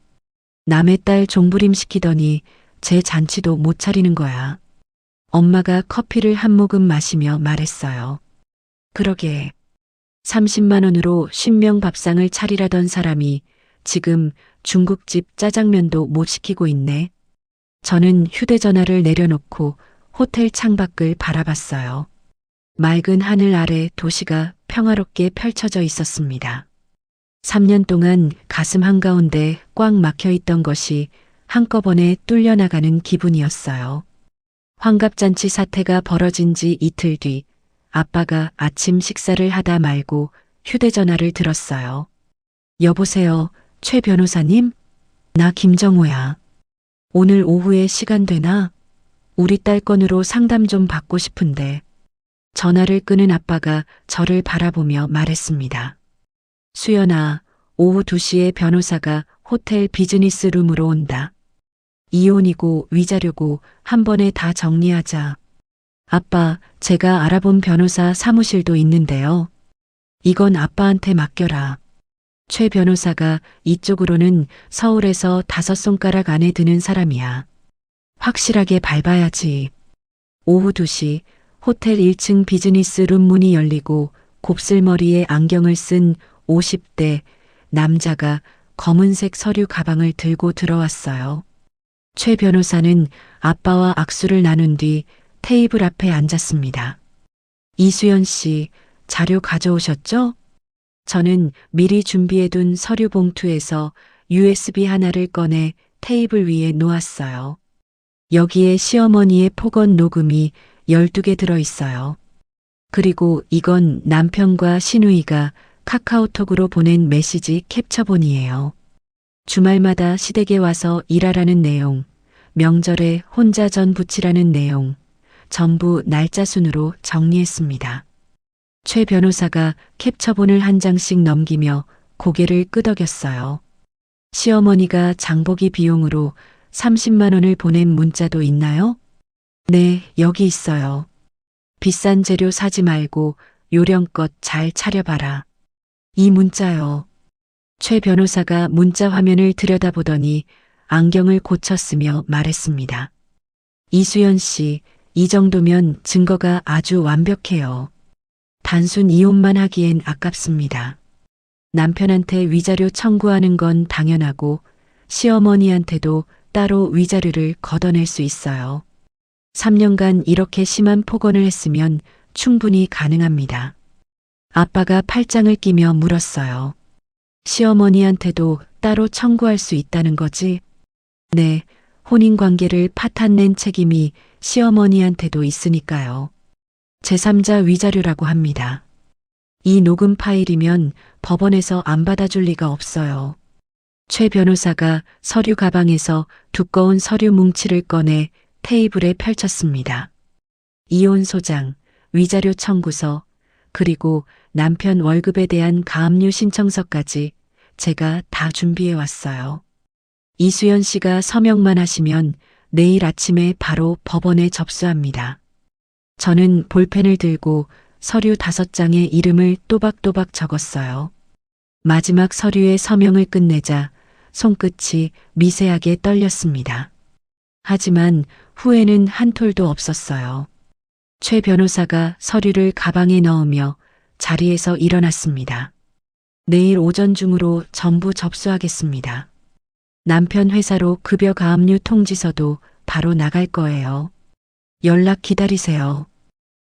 남의 딸 종부림 시키더니 제 잔치도 못 차리는 거야. 엄마가 커피를 한 모금 마시며 말했어요. 그러게. 30만 원으로 50명 밥상을 차리라던 사람이 지금 중국집 짜장면도 못 시키고 있네. 저는 휴대전화를 내려놓고 호텔 창밖을 바라봤어요. 맑은 하늘 아래 도시가 평화롭게 펼쳐져 있었습니다. 3년 동안 가슴 한가운데 꽉 막혀 있던 것이 한꺼번에 뚫려나가는 기분이었어요. 환갑잔치 사태가 벌어진 지 이틀 뒤 아빠가 아침 식사를 하다 말고 휴대전화를 들었어요. 여보세요, 최 변호사님? 나 김정호야. 오늘 오후에 시간 되나? 우리 딸 건으로 상담 좀 받고 싶은데. 전화를 끊은 아빠가 저를 바라보며 말했습니다. 수연아, 오후 2시에 변호사가 호텔 비즈니스 룸으로 온다. 이혼이고 위자료고 한 번에 다 정리하자. 아빠, 제가 알아본 변호사 사무실도 있는데요. 이건 아빠한테 맡겨라. 최 변호사가 이쪽으로는 서울에서 5손가락 안에 드는 사람이야. 확실하게 밟아야지. 오후 2시 호텔 1층 비즈니스 룸 문이 열리고 곱슬머리에 안경을 쓴 50대 남자가 검은색 서류 가방을 들고 들어왔어요. 최 변호사는 아빠와 악수를 나눈 뒤 테이블 앞에 앉았습니다. 이수연 씨, 자료 가져오셨죠? 저는 미리 준비해둔 서류 봉투에서 USB 하나를 꺼내 테이블 위에 놓았어요. 여기에 시어머니의 폭언 녹음이 12개 들어있어요. 그리고 이건 남편과 시누이가 카카오톡으로 보낸 메시지 캡처본이에요. 주말마다 시댁에 와서 일하라는 내용, 명절에 혼자 전 부치라는 내용, 전부 날짜 순으로 정리했습니다. 최 변호사가 캡처본을 한 장씩 넘기며 고개를 끄덕였어요. 시어머니가 장보기 비용으로 30만 원을 보낸 문자도 있나요? 네, 여기 있어요. 비싼 재료 사지 말고 요령껏 잘 차려봐라. 이 문자요. 최 변호사가 문자 화면을 들여다보더니 안경을 고쳤으며 말했습니다. 이수연 씨, 이 정도면 증거가 아주 완벽해요. 단순 이혼만 하기엔 아깝습니다. 남편한테 위자료 청구하는 건 당연하고 시어머니한테도 따로 위자료를 걷어낼 수 있어요. 3년간 이렇게 심한 폭언을 했으면 충분히 가능합니다. 아빠가 팔짱을 끼며 물었어요. 시어머니한테도 따로 청구할 수 있다는 거지? 네, 혼인관계를 파탄낸 책임이 시어머니한테도 있으니까요. 제3자 위자료라고 합니다. 이 녹음 파일이면 법원에서 안 받아줄 리가 없어요. 최 변호사가 서류 가방에서 두꺼운 서류 뭉치를 꺼내 테이블에 펼쳤습니다. 이혼 소장, 위자료 청구서, 그리고 남편 월급에 대한 가압류 신청서까지 제가 다 준비해 왔어요. 이수연 씨가 서명만 하시면 내일 아침에 바로 법원에 접수합니다. 저는 볼펜을 들고 서류 5장에 이름을 또박또박 적었어요. 마지막 서류의 서명을 끝내자 손끝이 미세하게 떨렸습니다. 하지만 후회는 한 톨도 없었어요. 최 변호사가 서류를 가방에 넣으며 자리에서 일어났습니다. 내일 오전 중으로 전부 접수하겠습니다. 남편 회사로 급여 가압류 통지서도 바로 나갈 거예요. 연락 기다리세요.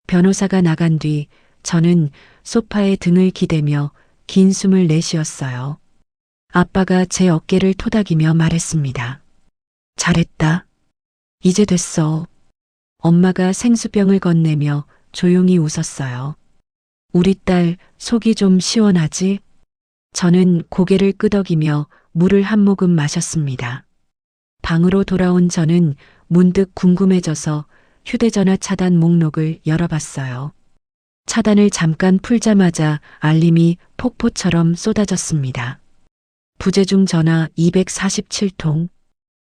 변호사가 나간 뒤 저는 소파에 등을 기대며 긴 숨을 내쉬었어요. 아빠가 제 어깨를 토닥이며 말했습니다. 잘했다. 이제 됐어. 엄마가 생수병을 건네며 조용히 웃었어요. 우리 딸 속이 좀 시원하지? 저는 고개를 끄덕이며 물을 한 모금 마셨습니다. 방으로 돌아온 저는 문득 궁금해져서 휴대전화 차단 목록을 열어봤어요. 차단을 잠깐 풀자마자 알림이 폭포처럼 쏟아졌습니다. 부재중 전화 247통,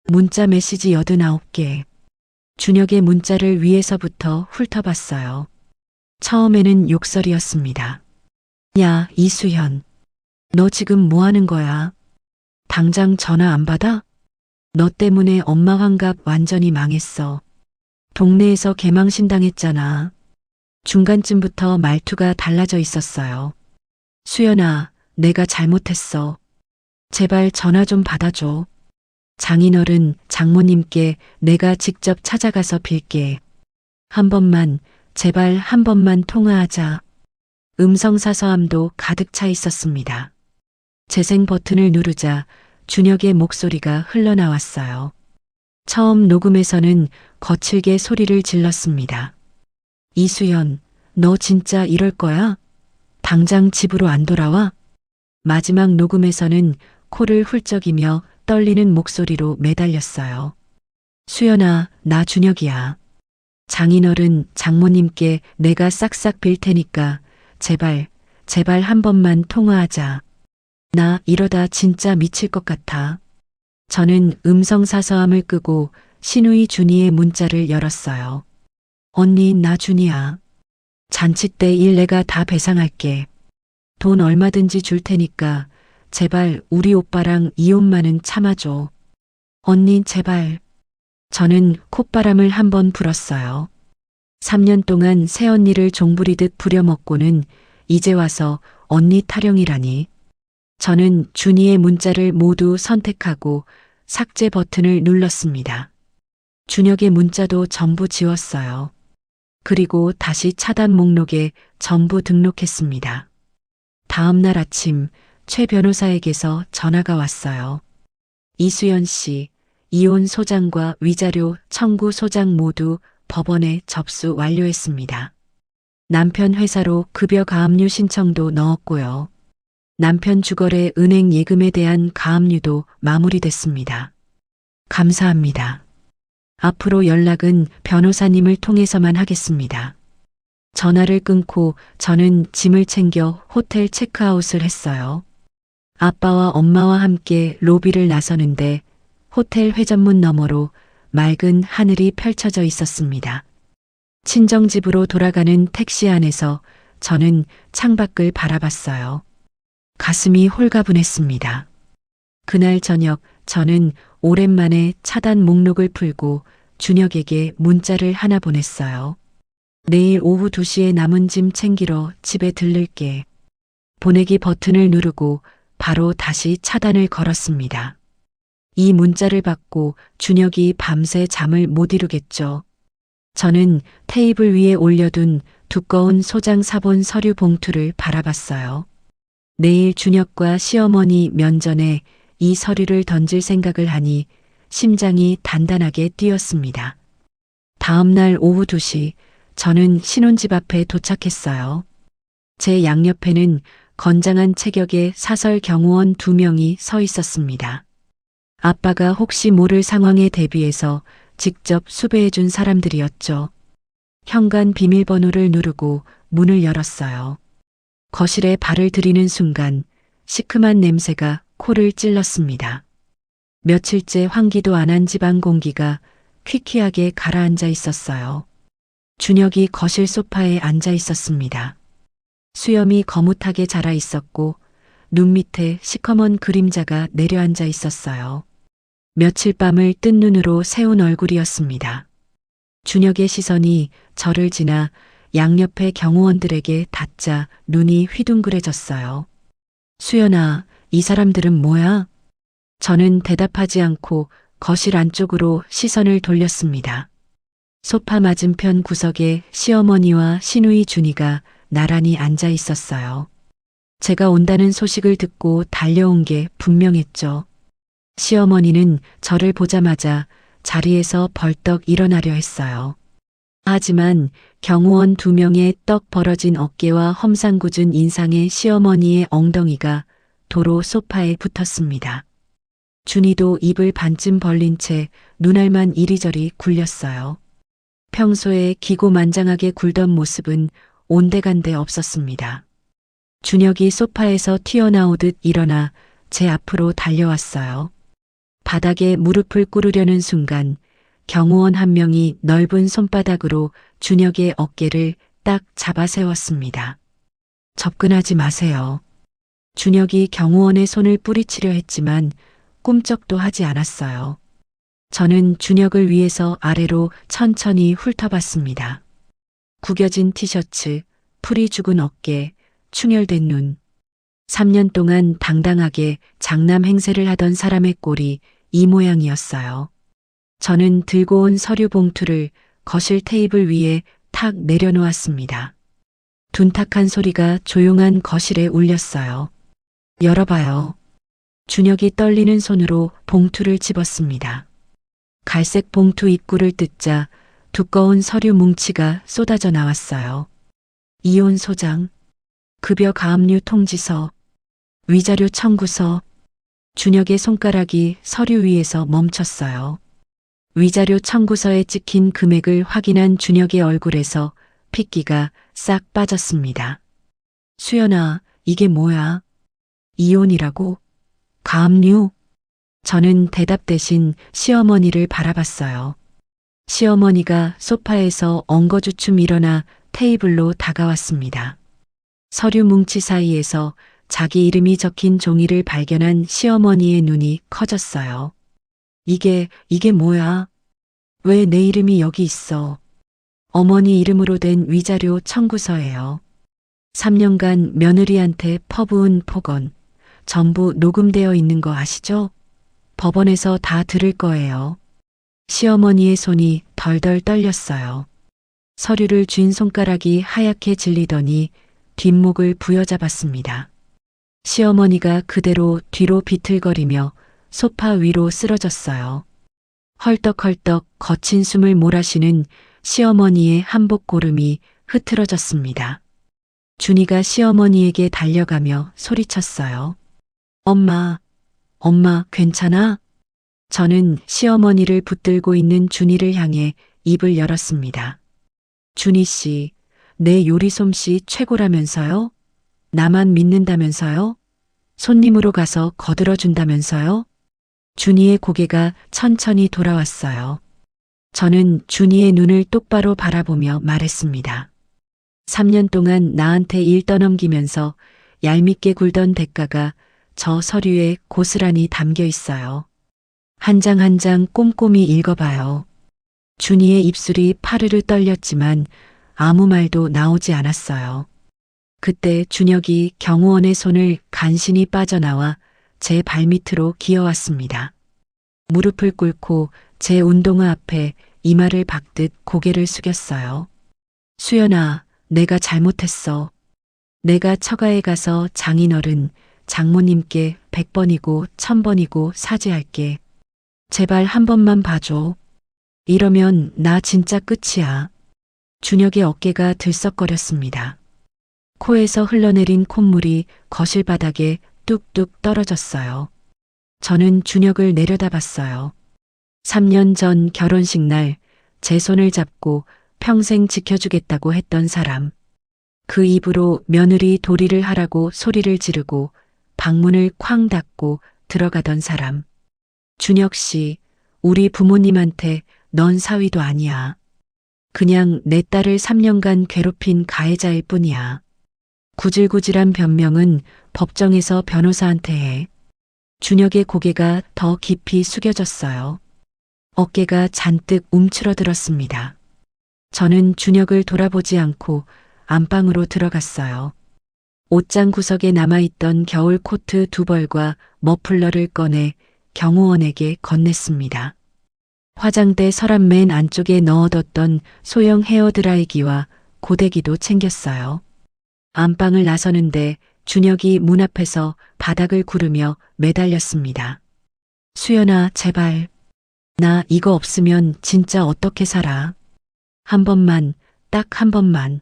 문자 메시지 89개. 준혁의 문자를 위에서부터 훑어봤어요. 처음에는 욕설이었습니다. 야, 이수연. 너 지금 뭐 하는 거야? 당장 전화 안 받아? 너 때문에 엄마 환갑 완전히 망했어. 동네에서 개망신 당했잖아. 중간쯤부터 말투가 달라져 있었어요. 수연아, 내가 잘못했어. 제발 전화 좀 받아줘. 장인어른, 장모님께 내가 직접 찾아가서 빌게. 한 번만, 제발 한 번만 통화하자. 음성사서함도 가득 차 있었습니다. 재생 버튼을 누르자 준혁의 목소리가 흘러나왔어요. 처음 녹음에서는 거칠게 소리를 질렀습니다. 이수연, 너 진짜 이럴 거야? 당장 집으로 안 돌아와? 마지막 녹음에서는 코를 훌쩍이며 떨리는 목소리로 매달렸어요. 수연아, 나 준혁이야. 장인어른, 장모님께 내가 싹싹 빌 테니까 제발, 제발 한 번만 통화하자. 나 이러다 진짜 미칠 것 같아. 저는 음성사서함을 끄고 신우이 준이의 문자를 열었어요. 언니, 나 준이야. 잔치 때 일 내가 다 배상할게. 돈 얼마든지 줄 테니까 제발 우리 오빠랑 이혼만은 참아줘. 언니, 제발. 저는 콧바람을 한번 불었어요. 3년 동안 새언니를 종부리듯 부려먹고는 이제 와서 언니 타령이라니. 저는 준이의 문자를 모두 선택하고 삭제 버튼을 눌렀습니다. 준혁의 문자도 전부 지웠어요. 그리고 다시 차단 목록에 전부 등록했습니다. 다음 날 아침 최 변호사에게서 전화가 왔어요. 이수연 씨, 이혼 소장과 위자료 청구 소장 모두 법원에 접수 완료했습니다. 남편 회사로 급여 가압류 신청도 넣었고요. 남편 주거래 은행 예금에 대한 가압류도 마무리됐습니다. 감사합니다. 앞으로 연락은 변호사님을 통해서만 하겠습니다. 전화를 끊고 저는 짐을 챙겨 호텔 체크아웃을 했어요. 아빠와 엄마와 함께 로비를 나서는데 호텔 회전문 너머로 맑은 하늘이 펼쳐져 있었습니다. 친정집으로 돌아가는 택시 안에서 저는 창밖을 바라봤어요. 가슴이 홀가분했습니다. 그날 저녁 저는 오랜만에 차단 목록을 풀고 준혁에게 문자를 하나 보냈어요. 내일 오후 2시에 남은 짐 챙기러 집에 들를게. 보내기 버튼을 누르고 바로 다시 차단을 걸었습니다. 이 문자를 받고 준혁이 밤새 잠을 못 이루겠죠. 저는 테이블 위에 올려둔 두꺼운 소장 사본 서류 봉투를 바라봤어요. 내일 준혁과 시어머니 면전에 이 서류를 던질 생각을 하니 심장이 단단하게 뛰었습니다. 다음 날 오후 2시 저는 신혼집 앞에 도착했어요. 제 양옆에는 건장한 체격의 사설 경호원 2명이 서 있었습니다. 아빠가 혹시 모를 상황에 대비해서 직접 수배해준 사람들이었죠. 현관 비밀번호를 누르고 문을 열었어요. 거실에 발을 들이는 순간 시큼한 냄새가 코를 찔렀습니다. 며칠째 환기도 안 한 집안 공기가 퀴퀴하게 가라앉아 있었어요. 준혁이 거실 소파에 앉아 있었습니다. 수염이 거뭇하게 자라 있었고 눈 밑에 시커먼 그림자가 내려앉아 있었어요. 며칠 밤을 뜬 눈으로 세운 얼굴이었습니다. 준혁의 시선이 저를 지나 양옆의 경호원들에게 닿자 눈이 휘둥그레졌어요. 수연아, 이 사람들은 뭐야? 저는 대답하지 않고 거실 안쪽으로 시선을 돌렸습니다. 소파 맞은편 구석에 시어머니와 시누이 준이가 나란히 앉아 있었어요. 제가 온다는 소식을 듣고 달려온 게 분명했죠. 시어머니는 저를 보자마자 자리에서 벌떡 일어나려 했어요. 하지만 경호원 2명의 떡 벌어진 어깨와 험상궂은 인상의 시어머니의 엉덩이가 도로 소파에 붙었습니다. 준이도 입을 반쯤 벌린 채 눈알만 이리저리 굴렸어요. 평소에 기고만장하게 굴던 모습은 온데간데 없었습니다. 준혁이 소파에서 튀어나오듯 일어나 제 앞으로 달려왔어요. 바닥에 무릎을 꿇으려는 순간 경호원 1명이 넓은 손바닥으로 준혁의 어깨를 딱 잡아 세웠습니다. 접근하지 마세요. 준혁이 경호원의 손을 뿌리치려 했지만 꿈쩍도 하지 않았어요. 저는 준혁을 위해서 아래로 천천히 훑어봤습니다. 구겨진 티셔츠, 풀이 죽은 어깨, 충혈된 눈. 3년 동안 당당하게 장남 행세를 하던 사람의 꼴이 이 모양이었어요. 저는 들고 온 서류 봉투를 거실 테이블 위에 탁 내려놓았습니다. 둔탁한 소리가 조용한 거실에 울렸어요. 열어봐요. 준혁이 떨리는 손으로 봉투를 집었습니다. 갈색 봉투 입구를 뜯자 두꺼운 서류 뭉치가 쏟아져 나왔어요. 이혼 소장, 급여 가압류 통지서, 위자료 청구서. 준혁의 손가락이 서류 위에서 멈췄어요. 위자료 청구서에 찍힌 금액을 확인한 준혁의 얼굴에서 핏기가 싹 빠졌습니다. 수연아, 이게 뭐야? 이혼이라고? 가압류? 저는 대답 대신 시어머니를 바라봤어요. 시어머니가 소파에서 엉거주춤 일어나 테이블로 다가왔습니다. 서류 뭉치 사이에서 자기 이름이 적힌 종이를 발견한 시어머니의 눈이 커졌어요. 이게 뭐야? 왜 내 이름이 여기 있어? 어머니 이름으로 된 위자료 청구서예요. 3년간 며느리한테 퍼부은 폭언, 전부 녹음되어 있는 거 아시죠? 법원에서 다 들을 거예요. 시어머니의 손이 덜덜 떨렸어요. 서류를 쥔 손가락이 하얗게 질리더니 뒷목을 부여잡았습니다. 시어머니가 그대로 뒤로 비틀거리며 소파 위로 쓰러졌어요. 헐떡헐떡 거친 숨을 몰아쉬는 시어머니의 한복 고름이 흐트러졌습니다. 준이가 시어머니에게 달려가며 소리쳤어요. 엄마, 엄마 괜찮아? 저는 시어머니를 붙들고 있는 준이를 향해 입을 열었습니다. 준이 씨, 내 요리 솜씨 최고라면서요? 나만 믿는다면서요? 손님으로 가서 거들어준다면서요? 준이의 고개가 천천히 돌아왔어요. 저는 준이의 눈을 똑바로 바라보며 말했습니다. 3년 동안 나한테 일 떠넘기면서 얄밉게 굴던 대가가 저 서류에 고스란히 담겨 있어요. 한 장 한 장 꼼꼼히 읽어봐요. 준이의 입술이 파르르 떨렸지만 아무 말도 나오지 않았어요. 그때 준혁이 경호원의 손을 간신히 빠져나와 제 발밑으로 기어왔습니다. 무릎을 꿇고 제 운동화 앞에 이마를 박듯 고개를 숙였어요. 수연아, 내가 잘못했어. 내가 처가에 가서 장인어른, 장모님께 100번이고 1000번이고 사죄할게. 제발 한 번만 봐줘. 이러면 나 진짜 끝이야. 준혁의 어깨가 들썩거렸습니다. 코에서 흘러내린 콧물이 거실 바닥에 뚝뚝 떨어졌어요. 저는 준혁을 내려다봤어요. 3년 전 결혼식 날 제 손을 잡고 평생 지켜주겠다고 했던 사람. 그 입으로 며느리 도리를 하라고 소리를 지르고 방문을 쾅 닫고 들어가던 사람. 준혁 씨, 우리 부모님한테 넌 사위도 아니야. 그냥 내 딸을 3년간 괴롭힌 가해자일 뿐이야. 구질구질한 변명은 법정에서 변호사한테 해. 준혁의 고개가 더 깊이 숙여졌어요. 어깨가 잔뜩 움츠러들었습니다. 저는 준혁을 돌아보지 않고 안방으로 들어갔어요. 옷장 구석에 남아있던 겨울 코트 2벌과 머플러를 꺼내 경호원에게 건넸습니다. 화장대 서랍 맨 안쪽에 넣어뒀던 소형 헤어드라이기와 고데기도 챙겼어요. 안방을 나서는데 준혁이 문 앞에서 바닥을 구르며 매달렸습니다. 수연아, 제발. 나 이거 없으면 진짜 어떻게 살아. 한 번만, 딱 한 번만.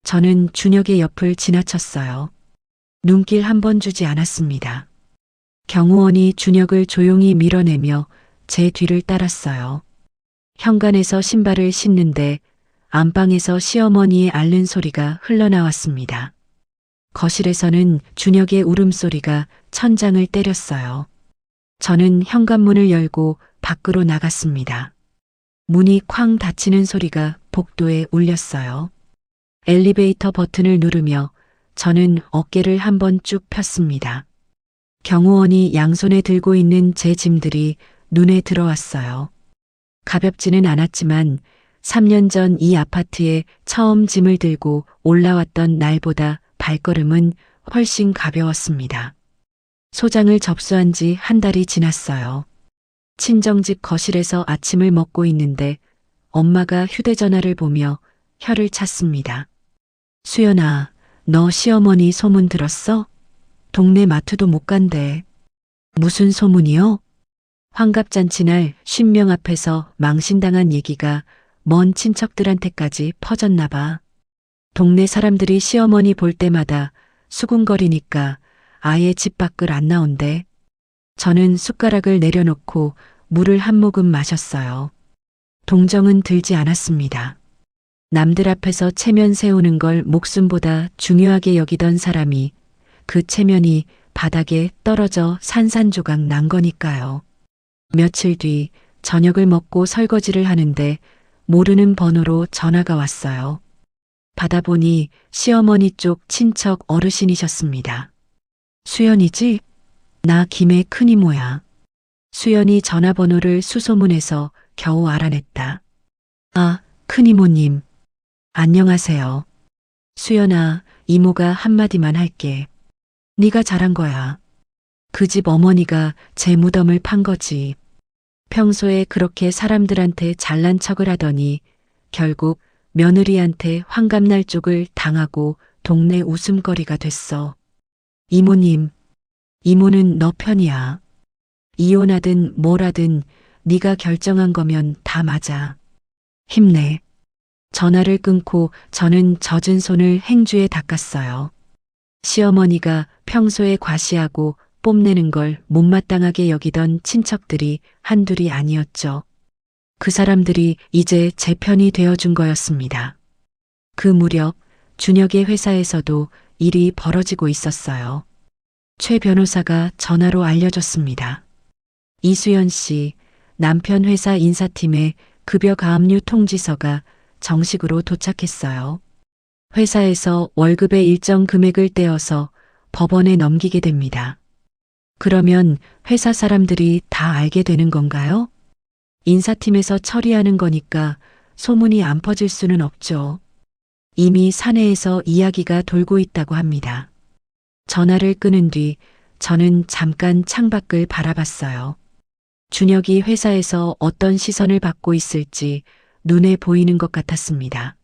저는 준혁의 옆을 지나쳤어요. 눈길 한 번 주지 않았습니다. 경호원이 준혁을 조용히 밀어내며 제 뒤를 따랐어요. 현관에서 신발을 신는데 안방에서 시어머니의 앓는 소리가 흘러나왔습니다. 거실에서는 준혁의 울음소리가 천장을 때렸어요. 저는 현관문을 열고 밖으로 나갔습니다. 문이 쾅 닫히는 소리가 복도에 울렸어요. 엘리베이터 버튼을 누르며 저는 어깨를 한번 쭉 폈습니다. 경호원이 양손에 들고 있는 제 짐들이 눈에 들어왔어요. 가볍지는 않았지만 3년 전 이 아파트에 처음 짐을 들고 올라왔던 날보다 발걸음은 훨씬 가벼웠습니다. 소장을 접수한 지 한 달이 지났어요. 친정집 거실에서 아침을 먹고 있는데 엄마가 휴대전화를 보며 혀를 찼습니다. 수연아, 너 시어머니 소문 들었어? 동네 마트도 못 간대. 무슨 소문이요? 환갑잔치날 50명 앞에서 망신당한 얘기가 먼 친척들한테까지 퍼졌나 봐. 동네 사람들이 시어머니 볼 때마다 수군거리니까 아예 집 밖을 안 나온대. 저는 숟가락을 내려놓고 물을 한 모금 마셨어요. 동정은 들지 않았습니다. 남들 앞에서 체면 세우는 걸 목숨보다 중요하게 여기던 사람이 그 체면이 바닥에 떨어져 산산조각 난 거니까요. 며칠 뒤 저녁을 먹고 설거지를 하는데 모르는 번호로 전화가 왔어요. 받아보니 시어머니 쪽 친척 어르신이셨습니다. 수연이지? 나 김의 큰이모야. 수연이 전화번호를 수소문해서 겨우 알아냈다. 아, 큰이모님. 안녕하세요. 수연아, 이모가 한마디만 할게. 네가 잘한 거야. 그 집 어머니가 제 무덤을 판 거지. 평소에 그렇게 사람들한테 잘난 척을 하더니 결국 며느리한테 환갑날 쪽을 당하고 동네 웃음거리가 됐어. 이모님, 이모는 너 편이야. 이혼하든 뭘 하든 네가 결정한 거면 다 맞아. 힘내. 전화를 끊고 저는 젖은 손을 행주에 닦았어요. 시어머니가 평소에 과시하고 뽐내는 걸 못마땅하게 여기던 친척들이 한둘이 아니었죠. 그 사람들이 이제 제 편이 되어준 거였습니다. 그 무렵 준혁의 회사에서도 일이 벌어지고 있었어요. 최 변호사가 전화로 알려줬습니다. 이수연 씨, 남편 회사 인사팀에 급여 가압류 통지서가 정식으로 도착했어요. 회사에서 월급의 일정 금액을 떼어서 법원에 넘기게 됩니다. 그러면 회사 사람들이 다 알게 되는 건가요? 인사팀에서 처리하는 거니까 소문이 안 퍼질 수는 없죠. 이미 사내에서 이야기가 돌고 있다고 합니다. 전화를 끊은 뒤 저는 잠깐 창밖을 바라봤어요. 준혁이 회사에서 어떤 시선을 받고 있을지 눈에 보이는 것 같았습니다.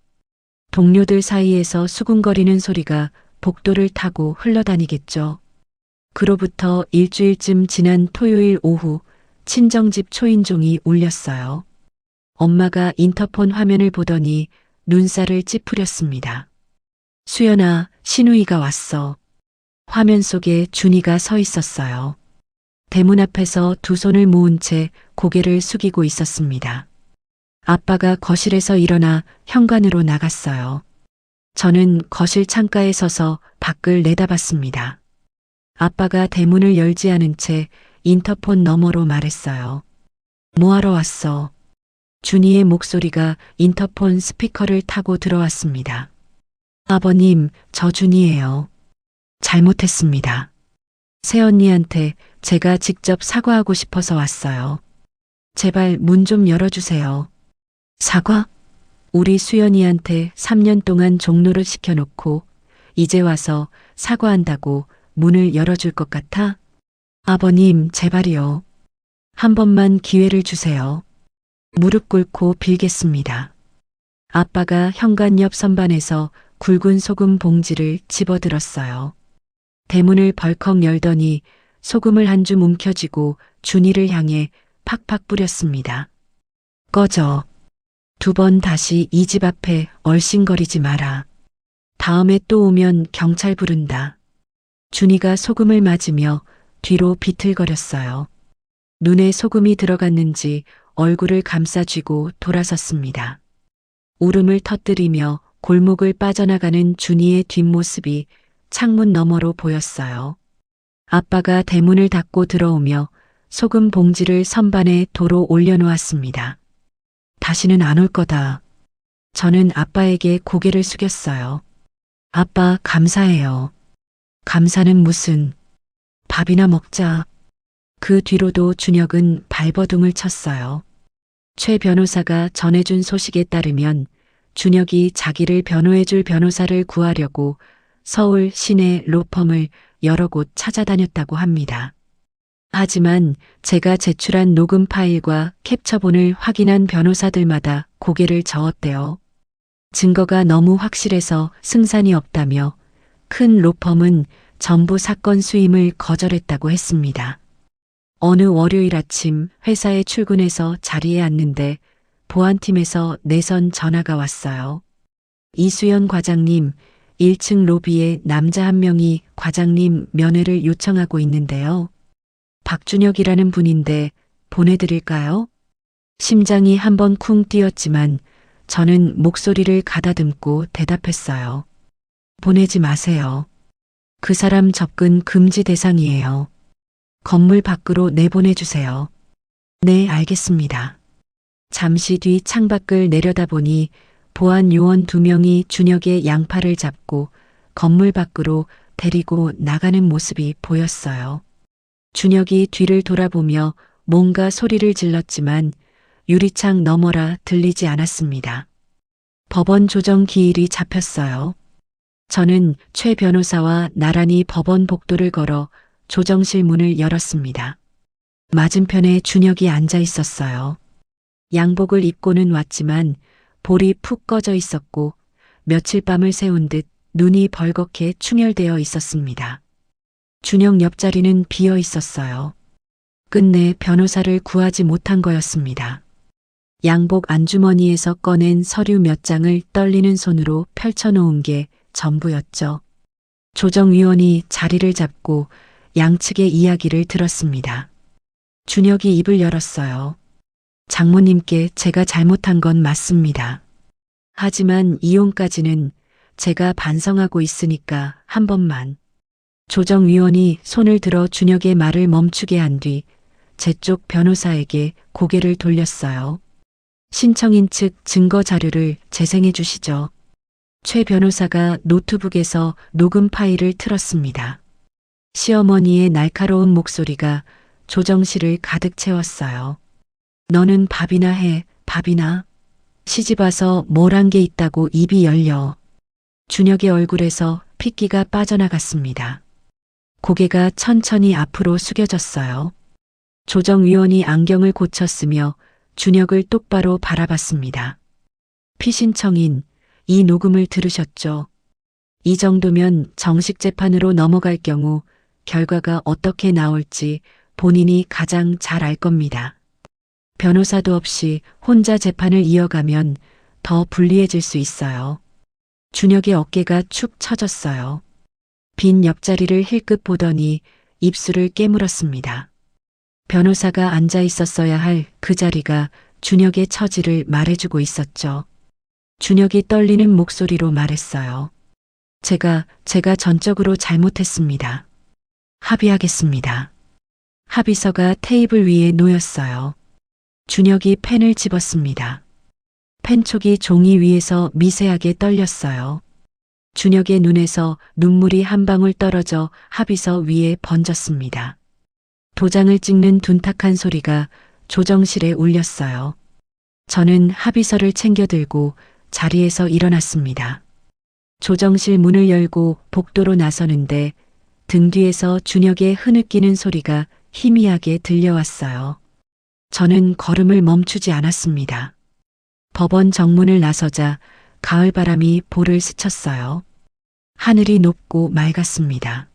동료들 사이에서 수군거리는 소리가 복도를 타고 흘러다니겠죠. 그로부터 일주일쯤 지난 토요일 오후 친정집 초인종이 울렸어요. 엄마가 인터폰 화면을 보더니 눈살을 찌푸렸습니다. 수연아, 신우이가 왔어. 화면 속에 준이가 서 있었어요. 대문 앞에서 두 손을 모은 채 고개를 숙이고 있었습니다. 아빠가 거실에서 일어나 현관으로 나갔어요. 저는 거실 창가에 서서 밖을 내다봤습니다. 아빠가 대문을 열지 않은 채 인터폰 너머로 말했어요. 뭐하러 왔어? 준이의 목소리가 인터폰 스피커를 타고 들어왔습니다. 아버님, 저 준이에요. 잘못했습니다. 새언니한테 제가 직접 사과하고 싶어서 왔어요. 제발 문 좀 열어주세요. 사과? 우리 수연이한테 3년 동안 종노릇 시켜놓고 이제 와서 사과한다고 문을 열어줄 것 같아? 아버님, 제발이요. 한 번만 기회를 주세요. 무릎 꿇고 빌겠습니다. 아빠가 현관 옆 선반에서 굵은 소금 봉지를 집어들었어요. 대문을 벌컥 열더니 소금을 한 줌 움켜쥐고 준이를 향해 팍팍 뿌렸습니다. 꺼져. 2번 다시 이 집 앞에 얼씬거리지 마라. 다음에 또 오면 경찰 부른다. 준이가 소금을 맞으며 뒤로 비틀거렸어요. 눈에 소금이 들어갔는지 얼굴을 감싸쥐고 돌아섰습니다. 울음을 터뜨리며 골목을 빠져나가는 준이의 뒷모습이 창문 너머로 보였어요. 아빠가 대문을 닫고 들어오며 소금 봉지를 선반에 도로 올려놓았습니다. 다시는 안 올 거다. 저는 아빠에게 고개를 숙였어요. 아빠, 감사해요. 감사는 무슨. 밥이나 먹자. 그 뒤로도 준혁은 발버둥을 쳤어요. 최 변호사가 전해준 소식에 따르면 준혁이 자기를 변호해줄 변호사를 구하려고 서울 시내 로펌을 여러 곳 찾아다녔다고 합니다. 하지만 제가 제출한 녹음 파일과 캡처본을 확인한 변호사들마다 고개를 저었대요. 증거가 너무 확실해서 승산이 없다며 큰 로펌은 전부 사건 수임을 거절했다고 했습니다. 어느 월요일 아침 회사에 출근해서 자리에 앉는데 보안팀에서 내선 전화가 왔어요. 이수연 과장님, 1층 로비에 남자 한 명이 과장님 면회를 요청하고 있는데요. 박준혁이라는 분인데 보내드릴까요? 심장이 한번 쿵 뛰었지만 저는 목소리를 가다듬고 대답했어요. 보내지 마세요. 그 사람 접근 금지 대상이에요. 건물 밖으로 내보내주세요. 네, 알겠습니다. 잠시 뒤 창밖을 내려다보니 보안 요원 2명이 준혁의 양팔을 잡고 건물 밖으로 데리고 나가는 모습이 보였어요. 준혁이 뒤를 돌아보며 뭔가 소리를 질렀지만 유리창 너머라 들리지 않았습니다. 법원 조정 기일이 잡혔어요. 저는 최 변호사와 나란히 법원 복도를 걸어 조정실 문을 열었습니다. 맞은편에 준혁이 앉아 있었어요. 양복을 입고는 왔지만 볼이 푹 꺼져 있었고 며칠 밤을 새운 듯 눈이 벌겋게 충혈되어 있었습니다. 준혁 옆자리는 비어 있었어요. 끝내 변호사를 구하지 못한 거였습니다. 양복 안주머니에서 꺼낸 서류 몇 장을 떨리는 손으로 펼쳐놓은 게 전부였죠. 조정위원이 자리를 잡고 양측의 이야기를 들었습니다. 준혁이 입을 열었어요. 장모님께 제가 잘못한 건 맞습니다. 하지만 이혼까지는 제가 반성하고 있으니까 한 번만. 조정위원이 손을 들어 준혁의 말을 멈추게 한 뒤 제 쪽 변호사에게 고개를 돌렸어요. 신청인 측 증거 자료를 재생해 주시죠. 최 변호사가 노트북에서 녹음 파일을 틀었습니다. 시어머니의 날카로운 목소리가 조정실을 가득 채웠어요. 너는 밥이나 해, 밥이나. 시집 와서 뭘 한 게 있다고 입이 열려. 준혁의 얼굴에서 핏기가 빠져나갔습니다. 고개가 천천히 앞으로 숙여졌어요. 조정위원이 안경을 고쳤으며 준혁을 똑바로 바라봤습니다. 피신청인, 이 녹음을 들으셨죠? 이 정도면 정식 재판으로 넘어갈 경우 결과가 어떻게 나올지 본인이 가장 잘 알 겁니다. 변호사도 없이 혼자 재판을 이어가면 더 불리해질 수 있어요. 준혁의 어깨가 축 처졌어요. 빈 옆자리를 힐끗 보더니 입술을 깨물었습니다. 변호사가 앉아 있었어야 할 그 자리가 준혁의 처지를 말해주고 있었죠. 준혁이 떨리는 목소리로 말했어요. 제가 전적으로 잘못했습니다. 합의하겠습니다. 합의서가 테이블 위에 놓였어요. 준혁이 펜을 집었습니다. 펜촉이 종이 위에서 미세하게 떨렸어요. 준혁의 눈에서 눈물이 한 방울 떨어져 합의서 위에 번졌습니다. 도장을 찍는 둔탁한 소리가 조정실에 울렸어요. 저는 합의서를 챙겨 들고 자리에서 일어났습니다. 조정실 문을 열고 복도로 나서는데 등 뒤에서 준혁의 흐느끼는 소리가 희미하게 들려왔어요. 저는 걸음을 멈추지 않았습니다. 법원 정문을 나서자 가을바람이 볼을 스쳤어요. 하늘이 높고 맑았습니다.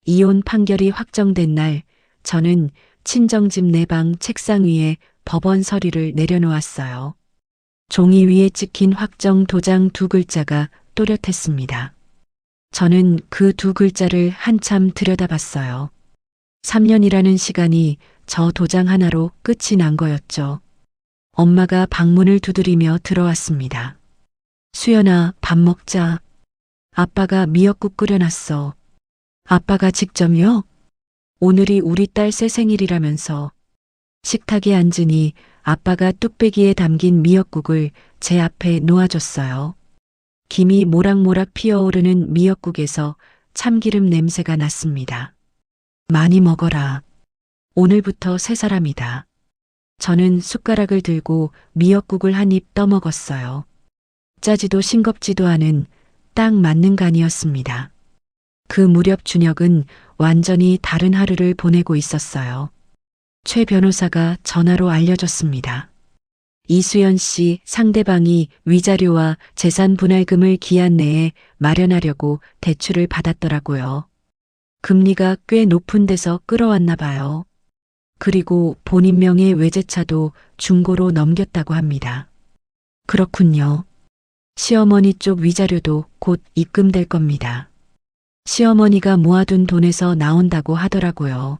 이혼 판결이 확정된 날 저는 친정집 내방 책상 위에 법원 서류를 내려놓았어요. 종이 위에 찍힌 확정 도장 2글자가 또렷했습니다. 저는 그 2글자를 한참 들여다봤어요. 3년이라는 시간이 저 도장 하나로 끝이 난 거였죠. 엄마가 방문을 두드리며 들어왔습니다. 수연아, 밥 먹자. 아빠가 미역국 끓여놨어. 아빠가 직접요? 오늘이 우리 딸 새 생일이라면서. 식탁에 앉으니 아빠가 뚝배기에 담긴 미역국을 제 앞에 놓아줬어요. 김이 모락모락 피어오르는 미역국에서 참기름 냄새가 났습니다. 많이 먹어라. 오늘부터 새 사람이다. 저는 숟가락을 들고 미역국을 한 입 떠먹었어요. 짜지도 싱겁지도 않은 딱 맞는 간이었습니다. 그 무렵 준혁은 완전히 다른 하루를 보내고 있었어요. 최 변호사가 전화로 알려줬습니다. 이수연 씨 상대방이 위자료와 재산 분할금을 기한 내에 마련하려고 대출을 받았더라고요. 금리가 꽤 높은 데서 끌어왔나 봐요. 그리고 본인 명의 외제차도 중고로 넘겼다고 합니다. 그렇군요. 시어머니 쪽 위자료도 곧 입금될 겁니다. 시어머니가 모아둔 돈에서 나온다고 하더라고요.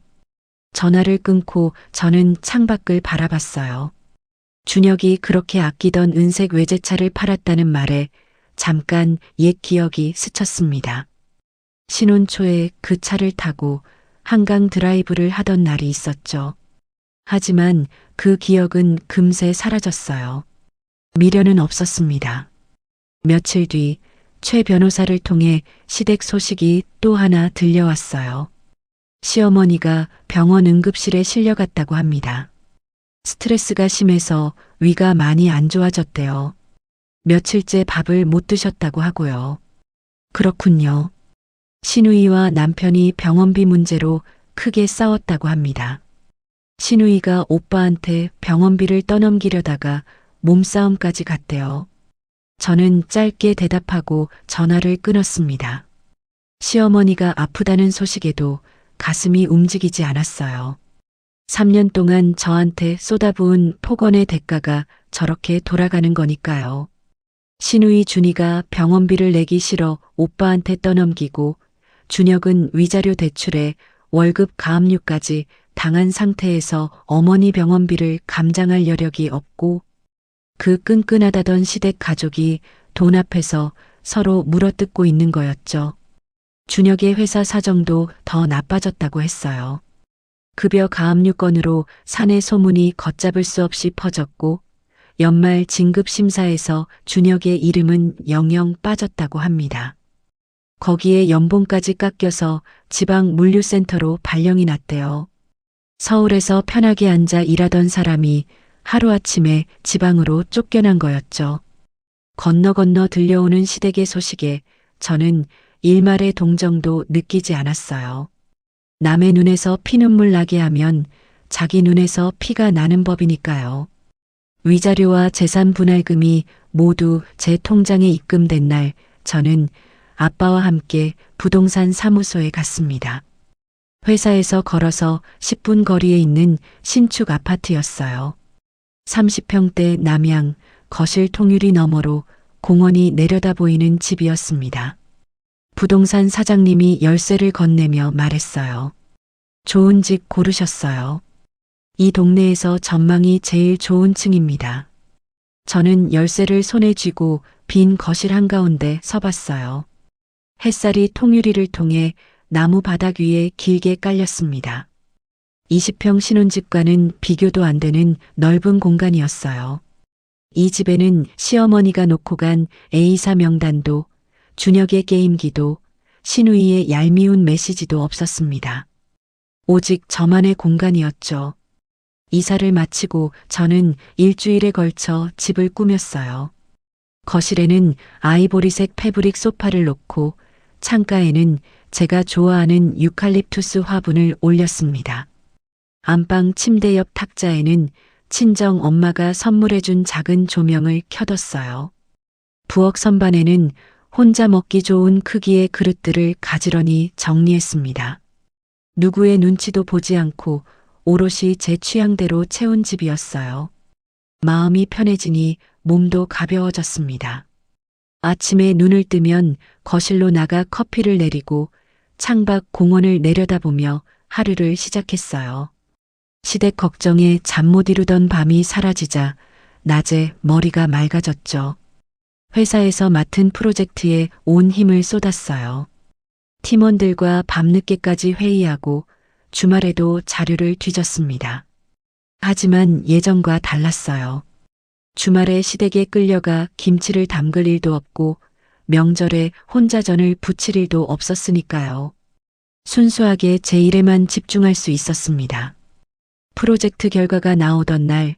전화를 끊고 저는 창밖을 바라봤어요. 준혁이 그렇게 아끼던 은색 외제차를 팔았다는 말에 잠깐 옛 기억이 스쳤습니다. 신혼 초에 그 차를 타고 한강 드라이브를 하던 날이 있었죠. 하지만 그 기억은 금세 사라졌어요. 미련은 없었습니다. 며칠 뒤 최 변호사를 통해 시댁 소식이 또 하나 들려왔어요. 시어머니가 병원 응급실에 실려갔다고 합니다. 스트레스가 심해서 위가 많이 안 좋아졌대요. 며칠째 밥을 못 드셨다고 하고요. 그렇군요. 신우이와 남편이 병원비 문제로 크게 싸웠다고 합니다. 신우이가 오빠한테 병원비를 떠넘기려다가 몸싸움까지 갔대요. 저는 짧게 대답하고 전화를 끊었습니다. 시어머니가 아프다는 소식에도 가슴이 움직이지 않았어요. 3년 동안 저한테 쏟아부은 폭언의 대가가 저렇게 돌아가는 거니까요. 신우이 준이가 병원비를 내기 싫어 오빠한테 떠넘기고 준혁은 위자료 대출에 월급 가압류까지 당한 상태에서 어머니 병원비를 감당할 여력이 없고 그 끈끈하다던 시댁 가족이 돈 앞에서 서로 물어뜯고 있는 거였죠. 준혁의 회사 사정도 더 나빠졌다고 했어요. 급여 가압류 건으로 사내 소문이 걷잡을 수 없이 퍼졌고 연말 진급 심사에서 준혁의 이름은 영영 빠졌다고 합니다. 거기에 연봉까지 깎여서 지방 물류센터로 발령이 났대요. 서울에서 편하게 앉아 일하던 사람이 하루아침에 지방으로 쫓겨난 거였죠. 건너 들려오는 시댁의 소식에 저는 일말의 동정도 느끼지 않았어요. 남의 눈에서 피눈물 나게 하면 자기 눈에서 피가 나는 법이니까요. 위자료와 재산 분할금이 모두 제 통장에 입금된 날, 저는 아빠와 함께 부동산 사무소에 갔습니다. 회사에서 걸어서 10분 거리에 있는 신축 아파트였어요. 30평대 남향, 거실 통유리 너머로 공원이 내려다 보이는 집이었습니다. 부동산 사장님이 열쇠를 건네며 말했어요. 좋은 집 고르셨어요. 이 동네에서 전망이 제일 좋은 층입니다. 저는 열쇠를 손에 쥐고 빈 거실 한가운데 서봤어요. 햇살이 통유리를 통해 나무 바닥 위에 길게 깔렸습니다. 20평 신혼집과는 비교도 안 되는 넓은 공간이었어요. 이 집에는 시어머니가 놓고 간 A사 명단도, 준혁의 게임기도, 신우이의 얄미운 메시지도 없었습니다. 오직 저만의 공간이었죠. 이사를 마치고 저는 일주일에 걸쳐 집을 꾸몄어요. 거실에는 아이보리색 패브릭 소파를 놓고 창가에는 제가 좋아하는 유칼립투스 화분을 올렸습니다. 안방 침대 옆 탁자에는 친정 엄마가 선물해준 작은 조명을 켜뒀어요. 부엌 선반에는 혼자 먹기 좋은 크기의 그릇들을 가지런히 정리했습니다. 누구의 눈치도 보지 않고 오롯이 제 취향대로 채운 집이었어요. 마음이 편해지니 몸도 가벼워졌습니다. 아침에 눈을 뜨면 거실로 나가 커피를 내리고 창밖 공원을 내려다보며 하루를 시작했어요. 시댁 걱정에 잠 못 이루던 밤이 사라지자 낮에 머리가 맑아졌죠. 회사에서 맡은 프로젝트에 온 힘을 쏟았어요. 팀원들과 밤늦게까지 회의하고 주말에도 자료를 뒤졌습니다. 하지만 예전과 달랐어요. 주말에 시댁에 끌려가 김치를 담글 일도 없고 명절에 혼자전을 부칠 일도 없었으니까요. 순수하게 제 일에만 집중할 수 있었습니다. 프로젝트 결과가 나오던 날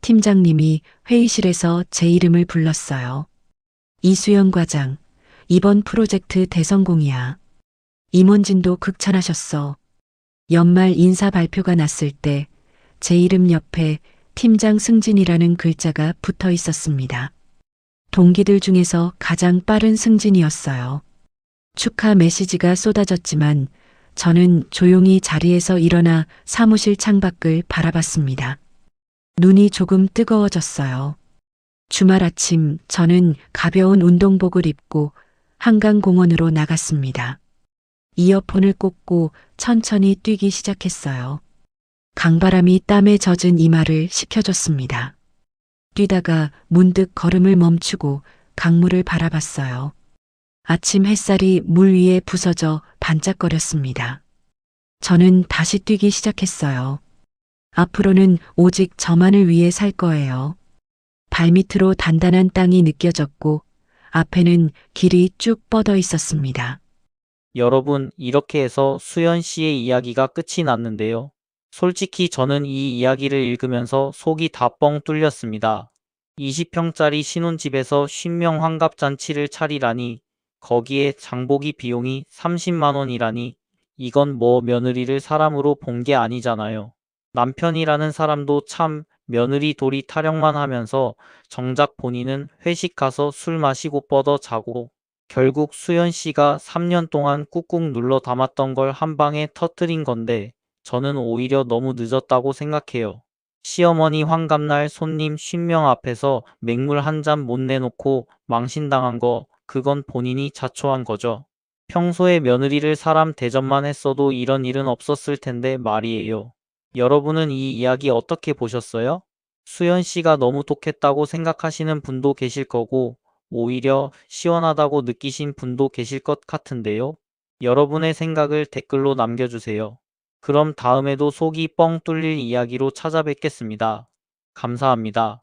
팀장님이 회의실에서 제 이름을 불렀어요. 이수연 과장, 이번 프로젝트 대성공이야. 임원진도 극찬하셨어. 연말 인사 발표가 났을 때 제 이름 옆에 팀장 승진이라는 글자가 붙어 있었습니다. 동기들 중에서 가장 빠른 승진이었어요. 축하 메시지가 쏟아졌지만 저는 조용히 자리에서 일어나 사무실 창밖을 바라봤습니다. 눈이 조금 뜨거워졌어요. 주말 아침 저는 가벼운 운동복을 입고 한강공원으로 나갔습니다. 이어폰을 꽂고 천천히 뛰기 시작했어요. 강바람이 땀에 젖은 이마를 식혀줬습니다. 뛰다가 문득 걸음을 멈추고 강물을 바라봤어요. 아침 햇살이 물 위에 부서져 반짝거렸습니다. 저는 다시 뛰기 시작했어요. 앞으로는 오직 저만을 위해 살 거예요. 발밑으로 단단한 땅이 느껴졌고 앞에는 길이 쭉 뻗어 있었습니다. 여러분, 이렇게 해서 수연 씨의 이야기가 끝이 났는데요. 솔직히 저는 이 이야기를 읽으면서 속이 다 뻥 뚫렸습니다. 20평짜리 신혼집에서 신명 환갑잔치를 차리라니, 거기에 장보기 비용이 30만 원이라니, 이건 뭐 며느리를 사람으로 본 게 아니잖아요. 남편이라는 사람도 참 며느리 도리 타령만 하면서 정작 본인은 회식 가서 술 마시고 뻗어 자고, 결국 수연 씨가 3년 동안 꾹꾹 눌러 담았던 걸 한 방에 터뜨린 건데, 저는 오히려 너무 늦었다고 생각해요. 시어머니 환갑날 손님 50명 앞에서 맹물 한 잔 못 내놓고 망신당한 거, 그건 본인이 자초한 거죠. 평소에 며느리를 사람 대접만 했어도 이런 일은 없었을 텐데 말이에요. 여러분은 이 이야기 어떻게 보셨어요? 수연 씨가 너무 독했다고 생각하시는 분도 계실 거고, 오히려 시원하다고 느끼신 분도 계실 것 같은데요. 여러분의 생각을 댓글로 남겨주세요. 그럼 다음에도 속이 뻥 뚫릴 이야기로 찾아뵙겠습니다. 감사합니다.